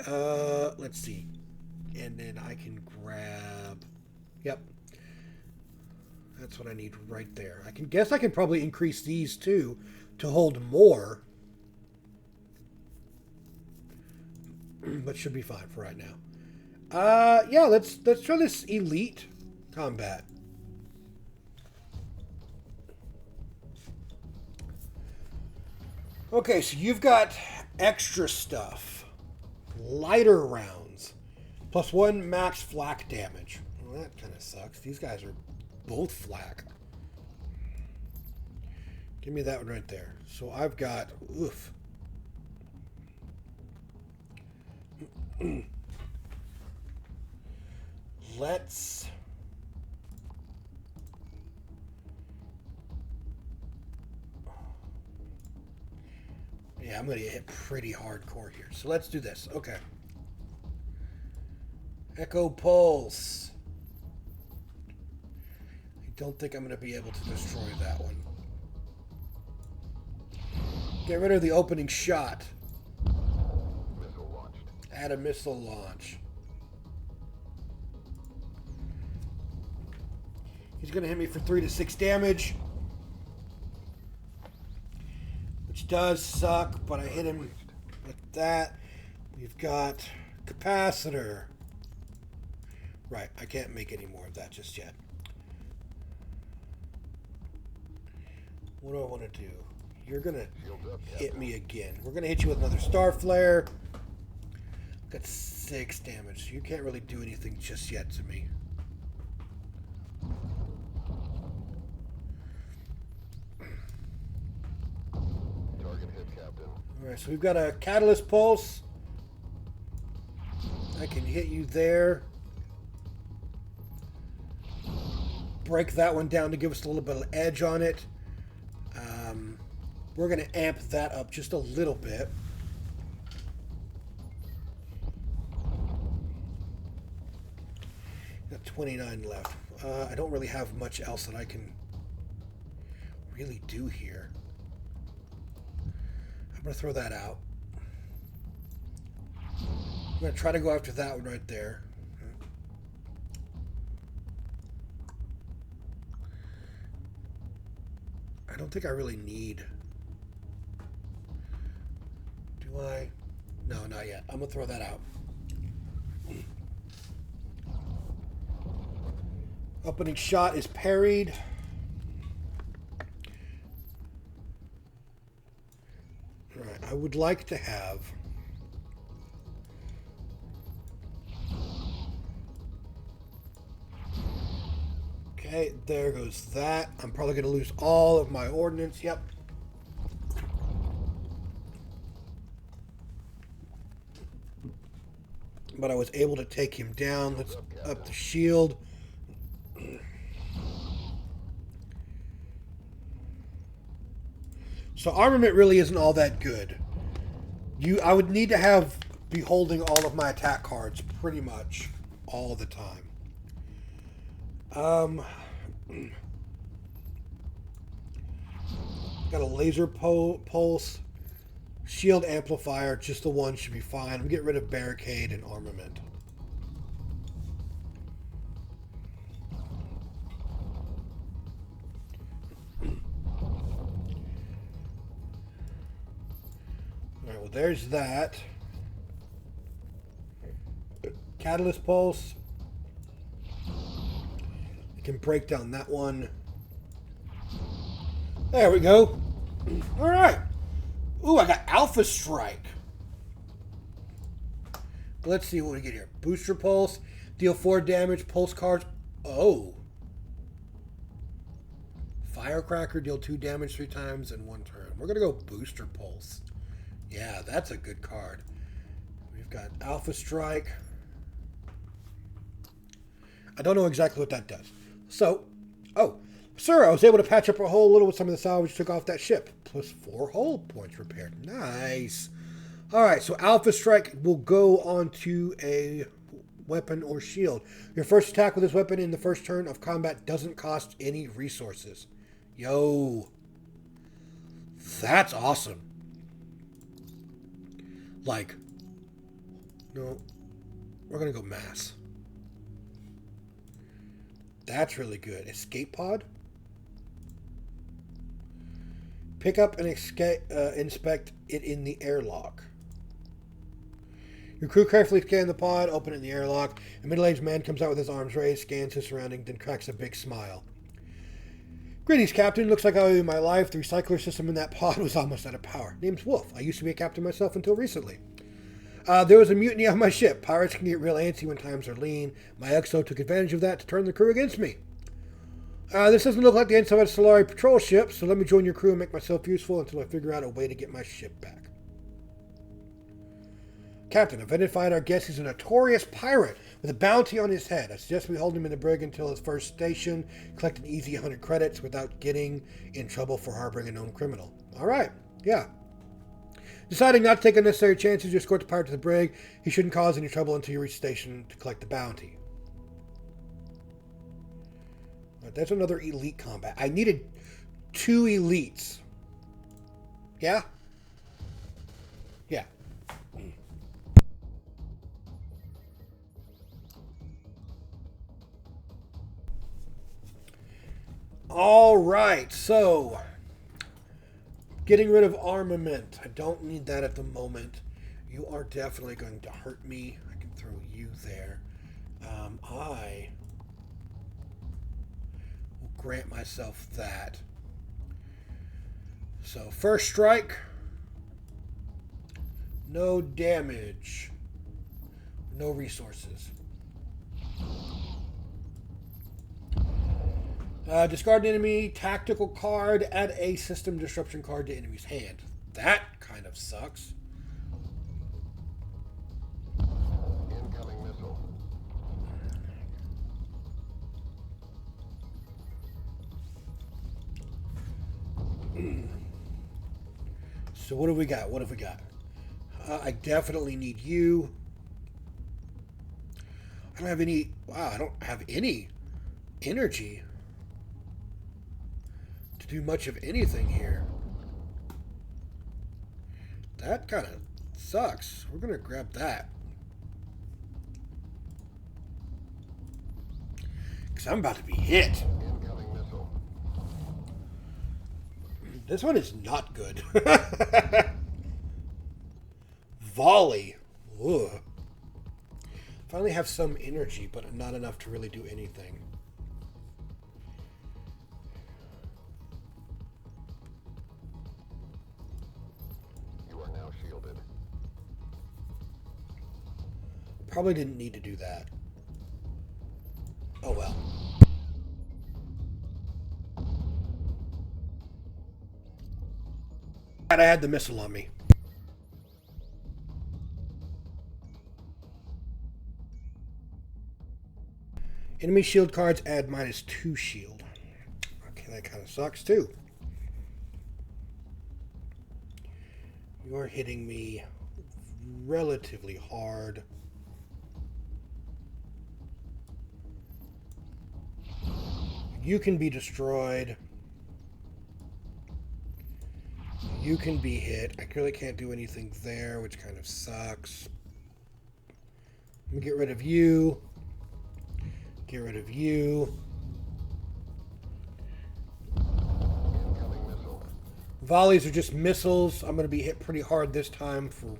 let's see. And then I can grab... Yep. That's what I need right there. I guess I can probably increase these too to hold more. But should be fine for right now. Yeah, let's try this elite combat. Okay, so you've got extra stuff. Lighter rounds. Plus 1 max flak damage. Well, that kind of sucks. These guys are both flak. Give me that one right there. So I've got... Oof. Let's... Yeah, I'm going to hit pretty hardcore here. So let's do this. Okay. Echo Pulse. I don't think I'm going to be able to destroy that one. Get rid of the opening shot. Missile launched. Add a missile launch. He's going to hit me for 3 to 6 damage. Which does suck, but I hit him with that. We've got capacitor. Right, I can't make any more of that just yet. What do I want to do? You're going to hit me again. We're going to hit you with another star flare. Got 6 damage, so you can't really do anything just yet to me. Alright, so we've got a catalyst pulse. I can hit you there. Break that one down to give us a little bit of edge on it. We're going to amp that up just a little bit. Got 29 left. I don't really have much else that I can really do here. I'm going to throw that out. I'm going to try to go after that one right there. I don't think I really need... Do I? No, not yet. I'm going to throw that out. Opening shot is parried. Alright, I would like to have... Okay, there goes that. I'm probably going to lose all of my ordnance. Yep. But I was able to take him down. Let's up the shield. So armament really isn't all that good. I would need to be holding all of my attack cards pretty much all the time. Got a laser pulse, shield amplifier, just the one should be fine. I'm getting rid of barricade and armament. Alright, well there's that. Catalyst pulse. I can break down that one. There we go. Alright. Ooh, I got Alpha Strike. Let's see what we get here. Booster Pulse. Deal 4 damage. Pulse cards. Oh. Firecracker. Deal 2 damage 3 times in 1 turn. We're going to go Booster Pulse. Yeah, that's a good card. We've got Alpha Strike. I don't know exactly what that does. So, oh. Sir, I was able to patch up a hole a little with some of the salvage took off that ship. Plus 4 hull points repaired. Nice. Alright, so Alpha Strike will go onto a weapon or shield. Your first attack with this weapon in the first turn of combat doesn't cost any resources. Yo. That's awesome. Like, no, we're going to go mass. That's really good. Escape pod. Pick up and inspect it in the airlock. Your crew carefully scan the pod, open it in the airlock. A middle-aged man comes out with his arms raised, scans his surroundings, then cracks a big smile. Greetings, Captain. Looks like I owe you my life. The recycler system in that pod was almost out of power. Name's Wolf. I used to be a captain myself until recently. There was a mutiny on my ship. Pirates can get real antsy when times are lean. My XO took advantage of that to turn the crew against me. This doesn't look like the inside of a Solari patrol ship, so let me join your crew and make myself useful until I figure out a way to get my ship back. Captain, I've identified our guest as a notorious pirate with a bounty on his head. I suggest we hold him in the brig until his first station, collect an easy 100 credits without getting in trouble for harboring a known criminal. All right, yeah. Deciding not to take unnecessary chances, you escort the pirate to the brig. He shouldn't cause any trouble until you reach station to collect the bounty. Right, that's another elite combat. I needed 2 elites. Yeah? Yeah. All right, so getting rid of armament. I don't need that at the moment. You are definitely going to hurt me. I can throw you there. I will grant myself that. So first strike, no damage, no resources. Discard an enemy tactical card, add a system disruption card to enemy's hand. That kind of sucks. Incoming missile. So what do we got? What have we got? I definitely need you. I don't have any... Wow, I don't have any energy to do much of anything here. That kind of sucks. We're going to grab that. Because I'm about to be hit. Incoming missile. This one is not good. Volley. Ugh. Finally have some energy, but not enough to really do anything. You are now shielded. Probably didn't need to do that. Oh well. I had the missile on me. Enemy shield cards add -2 shield. Okay, that kind of sucks too. You're hitting me relatively hard. You can be destroyed. You can be hit. I really can't do anything there, which kind of sucks. Let me get rid of you. Get rid of you. Incoming missile. Volleys are just missiles. I'm going to be hit pretty hard this time for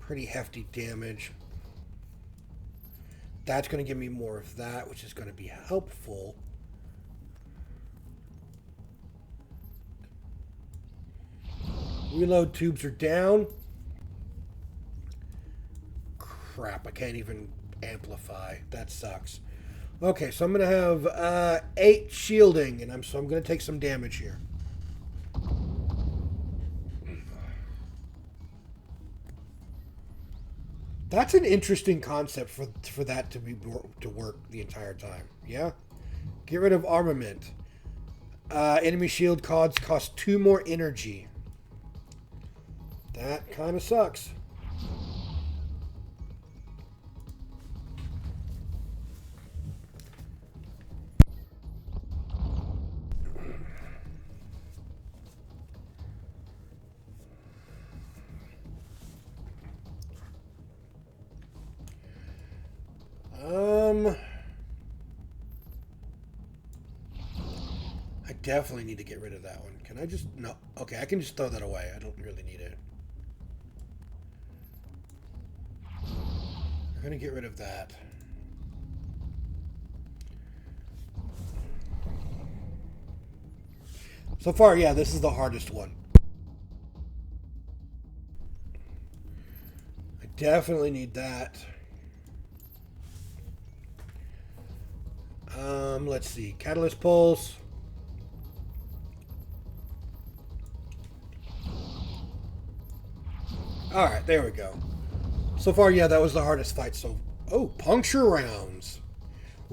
pretty hefty damage. That's going to give me more of that, which is going to be helpful. Reload tubes are down. Crap, I can't even amplify. That sucks. Okay, so I'm going to have 8 shielding, and I'm going to take some damage here. That's an interesting concept for that to work the entire time. Yeah? Get rid of armament. Enemy shield cards cost 2 more energy. That kind of sucks. I definitely need to get rid of that one. Can I just... No. Okay, I can just throw that away. I don't really need it. I'm going to get rid of that. So far, yeah, this is the hardest one. I definitely need that. Let's see. Catalyst pulse. Alright, there we go. So far, yeah, that was the hardest fight. So, oh, puncture rounds.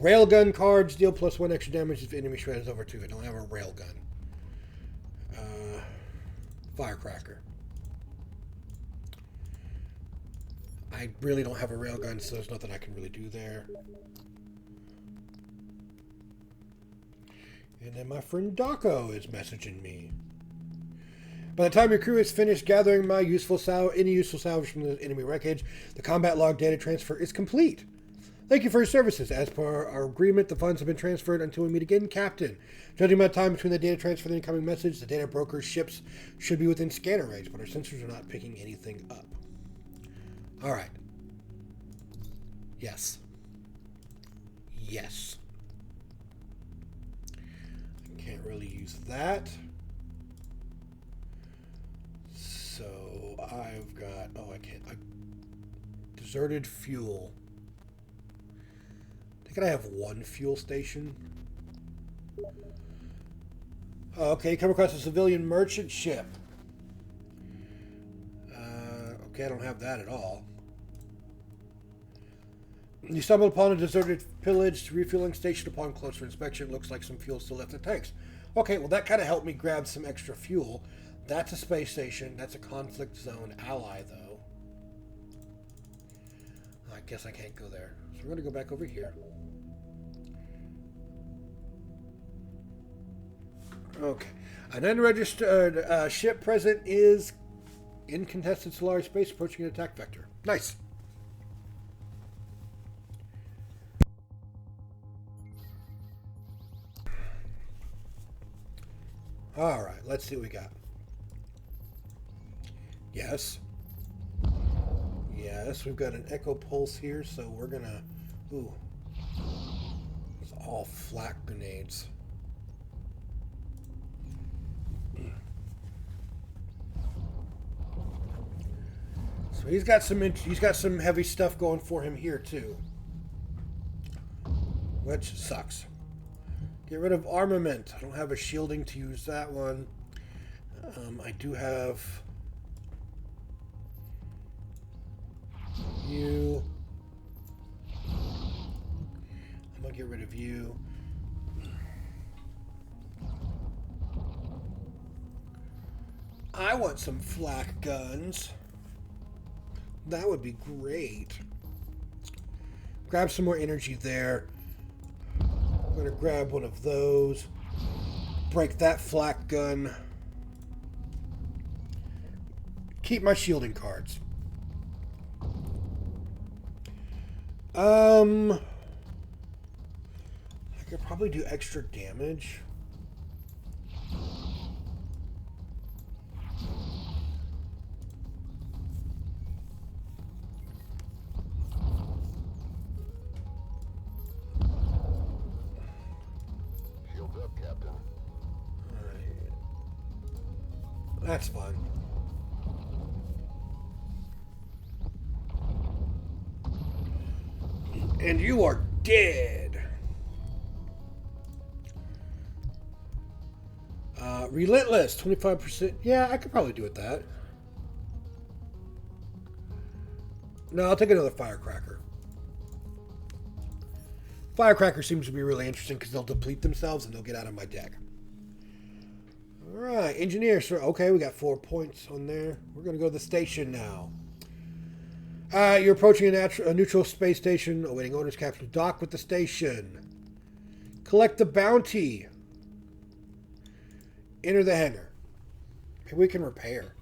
Railgun cards deal +1 extra damage if enemy shred is over 2. I don't have a railgun. Firecracker. I really don't have a railgun, so there's nothing I can really do there. And then my friend Daco is messaging me. By the time your crew is finished gathering any useful salvage from the enemy wreckage, the combat log data transfer is complete. Thank you for your services. As per our agreement, the funds have been transferred until we meet again, Captain. Judging by the time between the data transfer and the incoming message, the data broker's ships should be within scanner range, but our sensors are not picking anything up. Alright. Yes. Yes. I can't really use that. So I've got... Oh, I can't... deserted fuel. I think I have 1 fuel station. Okay, come across a civilian merchant ship. Okay, I don't have that at all. You stumble upon a deserted, pillaged refueling station. Upon closer inspection, it looks like some fuel still left in the tanks. Okay, well that kind of helped me grab some extra fuel. That's a space station. That's a conflict zone ally, though. I guess I can't go there. So we're going to go back over here. Okay. An unregistered ship present is in contested Solari space approaching an attack vector. Nice. Alright, let's see what we got. Yes. Yes, we've got an echo pulse here, so we're gonna... Ooh. It's all flak grenades. So he's got some heavy stuff going for him here too. Which sucks. Get rid of armament. I don't have a shielding to use that one. I do have you. I'm gonna get rid of you. I want some flak guns. That would be great. Grab some more energy there. I'm going to grab one of those. Break that flak gun. Keep my shielding cards. I could probably do extra damage. That's fun. And you are dead. Relentless, 25%. Yeah, I could probably do with that. No, I'll take another firecracker. Firecracker seems to be really interesting because they'll deplete themselves and they'll get out of my deck. All right, engineer, sir. Okay, we got 4 points on there. We're going to go to the station now. You're approaching a neutral space station. Awaiting orders, Captain. Dock with the station. Collect the bounty. Enter the hangar. Maybe we can repair.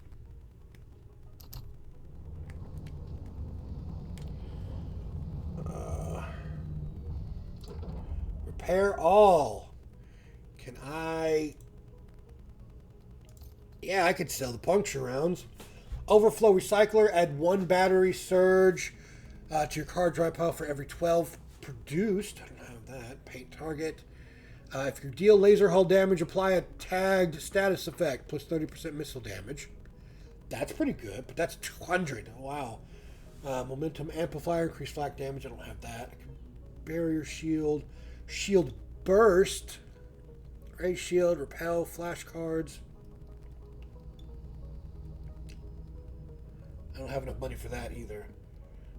Repair all. Can I... Yeah, I could sell the puncture rounds. Overflow recycler. Add 1 battery surge to your car dry pile for every 12 produced. I don't have that. Paint target. If you deal laser hull damage, apply a tagged status effect plus 30% missile damage. That's pretty good, but that's 200. Wow. Momentum amplifier, increased flak damage. I don't have that. Barrier shield. Shield burst. Ray shield, repel, flashcards. I don't have enough money for that either.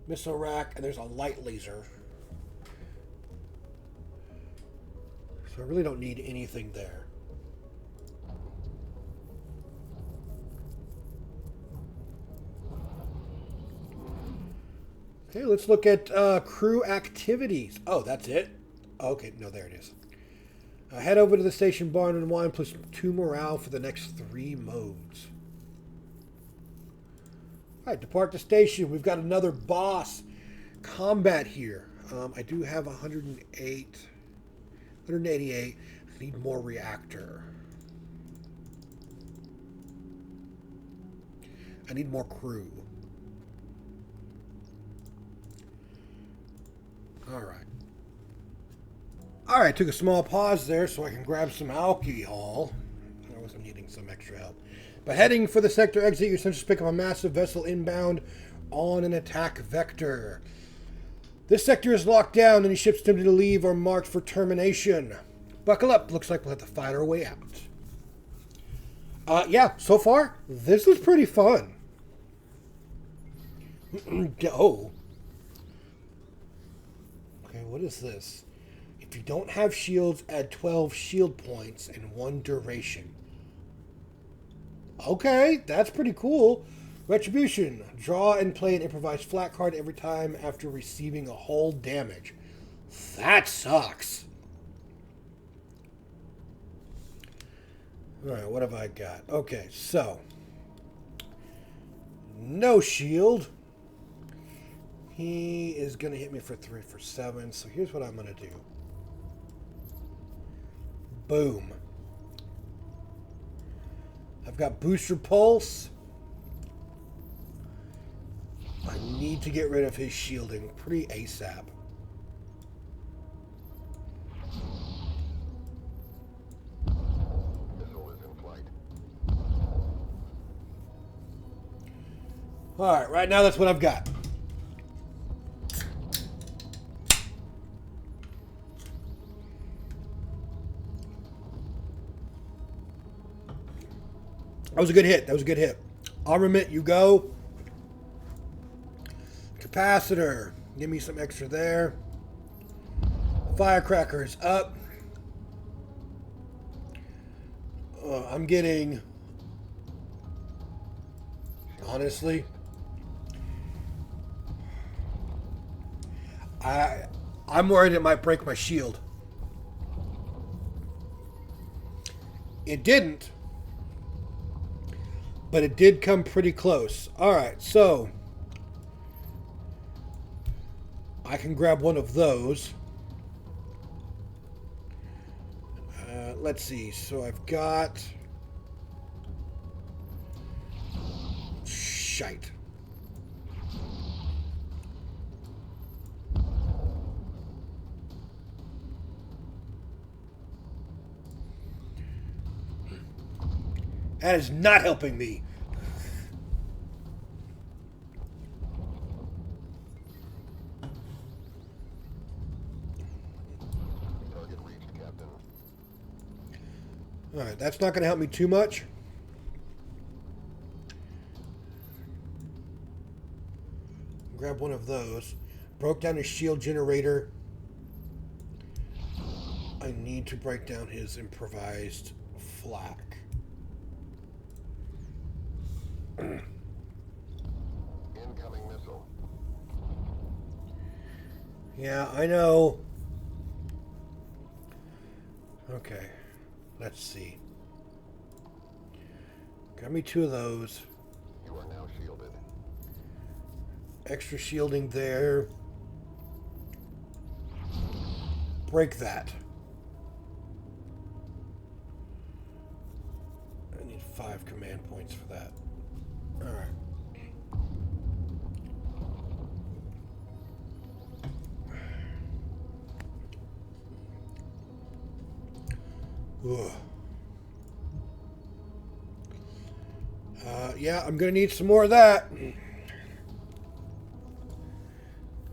Missile rack, and there's a light laser. So I really don't need anything there. Okay, let's look at crew activities. Oh, that's it? Okay, no, there it is. Head over to the station barn and wine plus 2 morale for the next 3 modes. All right, depart the station. We've got another boss combat here. I do have 188. I need more reactor. I need more crew. All right, took a small pause there so I can grab some alcohol. I wasn't needing some extra help. But heading for the sector exit, your sensors pick up a massive vessel inbound on an attack vector. This sector is locked down. Any ships attempting to leave are marked for termination. Buckle up. Looks like we'll have to fight our way out. Yeah, so far, this is pretty fun. Oh. Okay, what is this? If you don't have shields, add 12 shield points and 1 duration. Okay, that's pretty cool. Retribution. Draw and play an improvised flat card every time after receiving a hull damage. That sucks. Alright, what have I got? Okay, so. No shield. He is going to hit me for 3 for 7. So here's what I'm going to do. Boom. I've got booster pulse. I need to get rid of his shielding pretty ASAP. Missile is in flight. Alright, right now that's what I've got. That was a good hit. That was a good hit. Armament, you go. Capacitor. Give me some extra there. Firecrackers up. I'm getting... Honestly... I'm worried it might break my shield. It didn't. But it did come pretty close. Alright, so I can grab one of those. Let's see. So I've got... Shite. That is not helping me. Target reached, Captain. Alright, that's not going to help me too much. Grab one of those. Broke down his shield generator. I need to break down his improvised flak. Incoming missile. Yeah, I know. Okay. Let's see. Got me two of those. You are now shielded. Extra shielding there. Break that. I need 5 command points for that. Alright. Yeah, I'm going to need some more of that.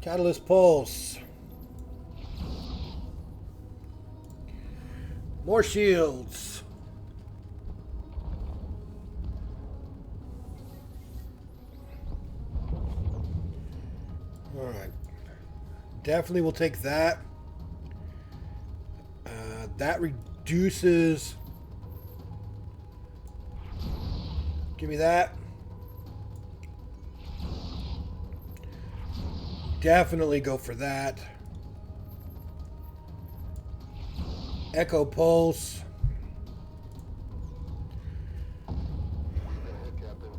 Catalyst pulse. More shields. Alright. Definitely will take that. That reduces... Give me that. Definitely go for that. Echo Pulse.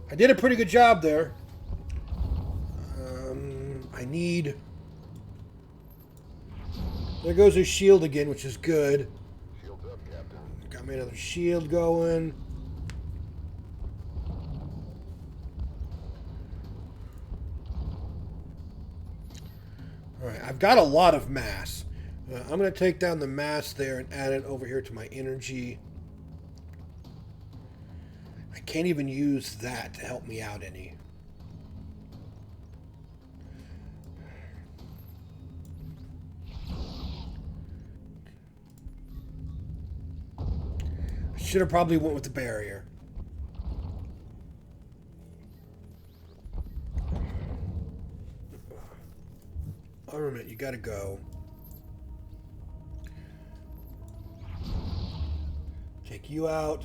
I did a pretty good job there. I need... There goes his shield again, which is good. Shields up, Captain. Got me another shield going. Alright, I've got a lot of mass. I'm going to take down the mass there and add it over here to my energy. I can't even use that to help me out any. I should have probably went with the barrier. Armament, you gotta go. Take you out.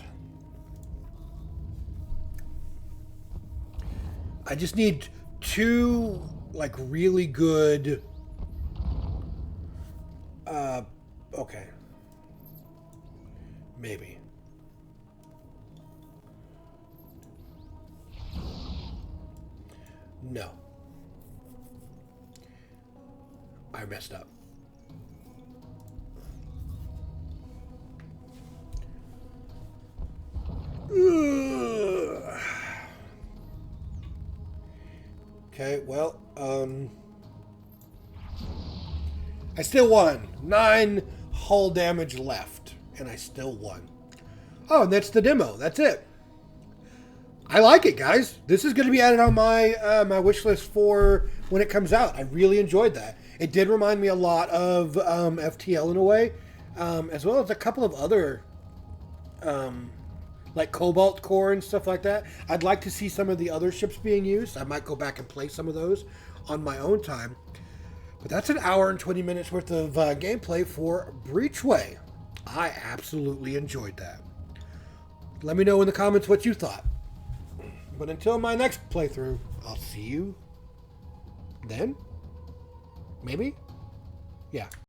I just need 2, like, really good... okay. Maybe. No. I messed up. Okay, well, I still won. 9 hull damage left, and I still won. Oh, and that's the demo. That's it. I like it, guys. This is going to be added on my my wish list for when it comes out. I really enjoyed that. It did remind me a lot of FTL in a way, as well as a couple of other, like Cobalt Core and stuff like that. I'd like to see some of the other ships being used. I might go back and play some of those on my own time. But that's an hour and 20 minutes worth of gameplay for Breachway. I absolutely enjoyed that. Let me know in the comments what you thought. But until my next playthrough, I'll see you then. Maybe? Yeah.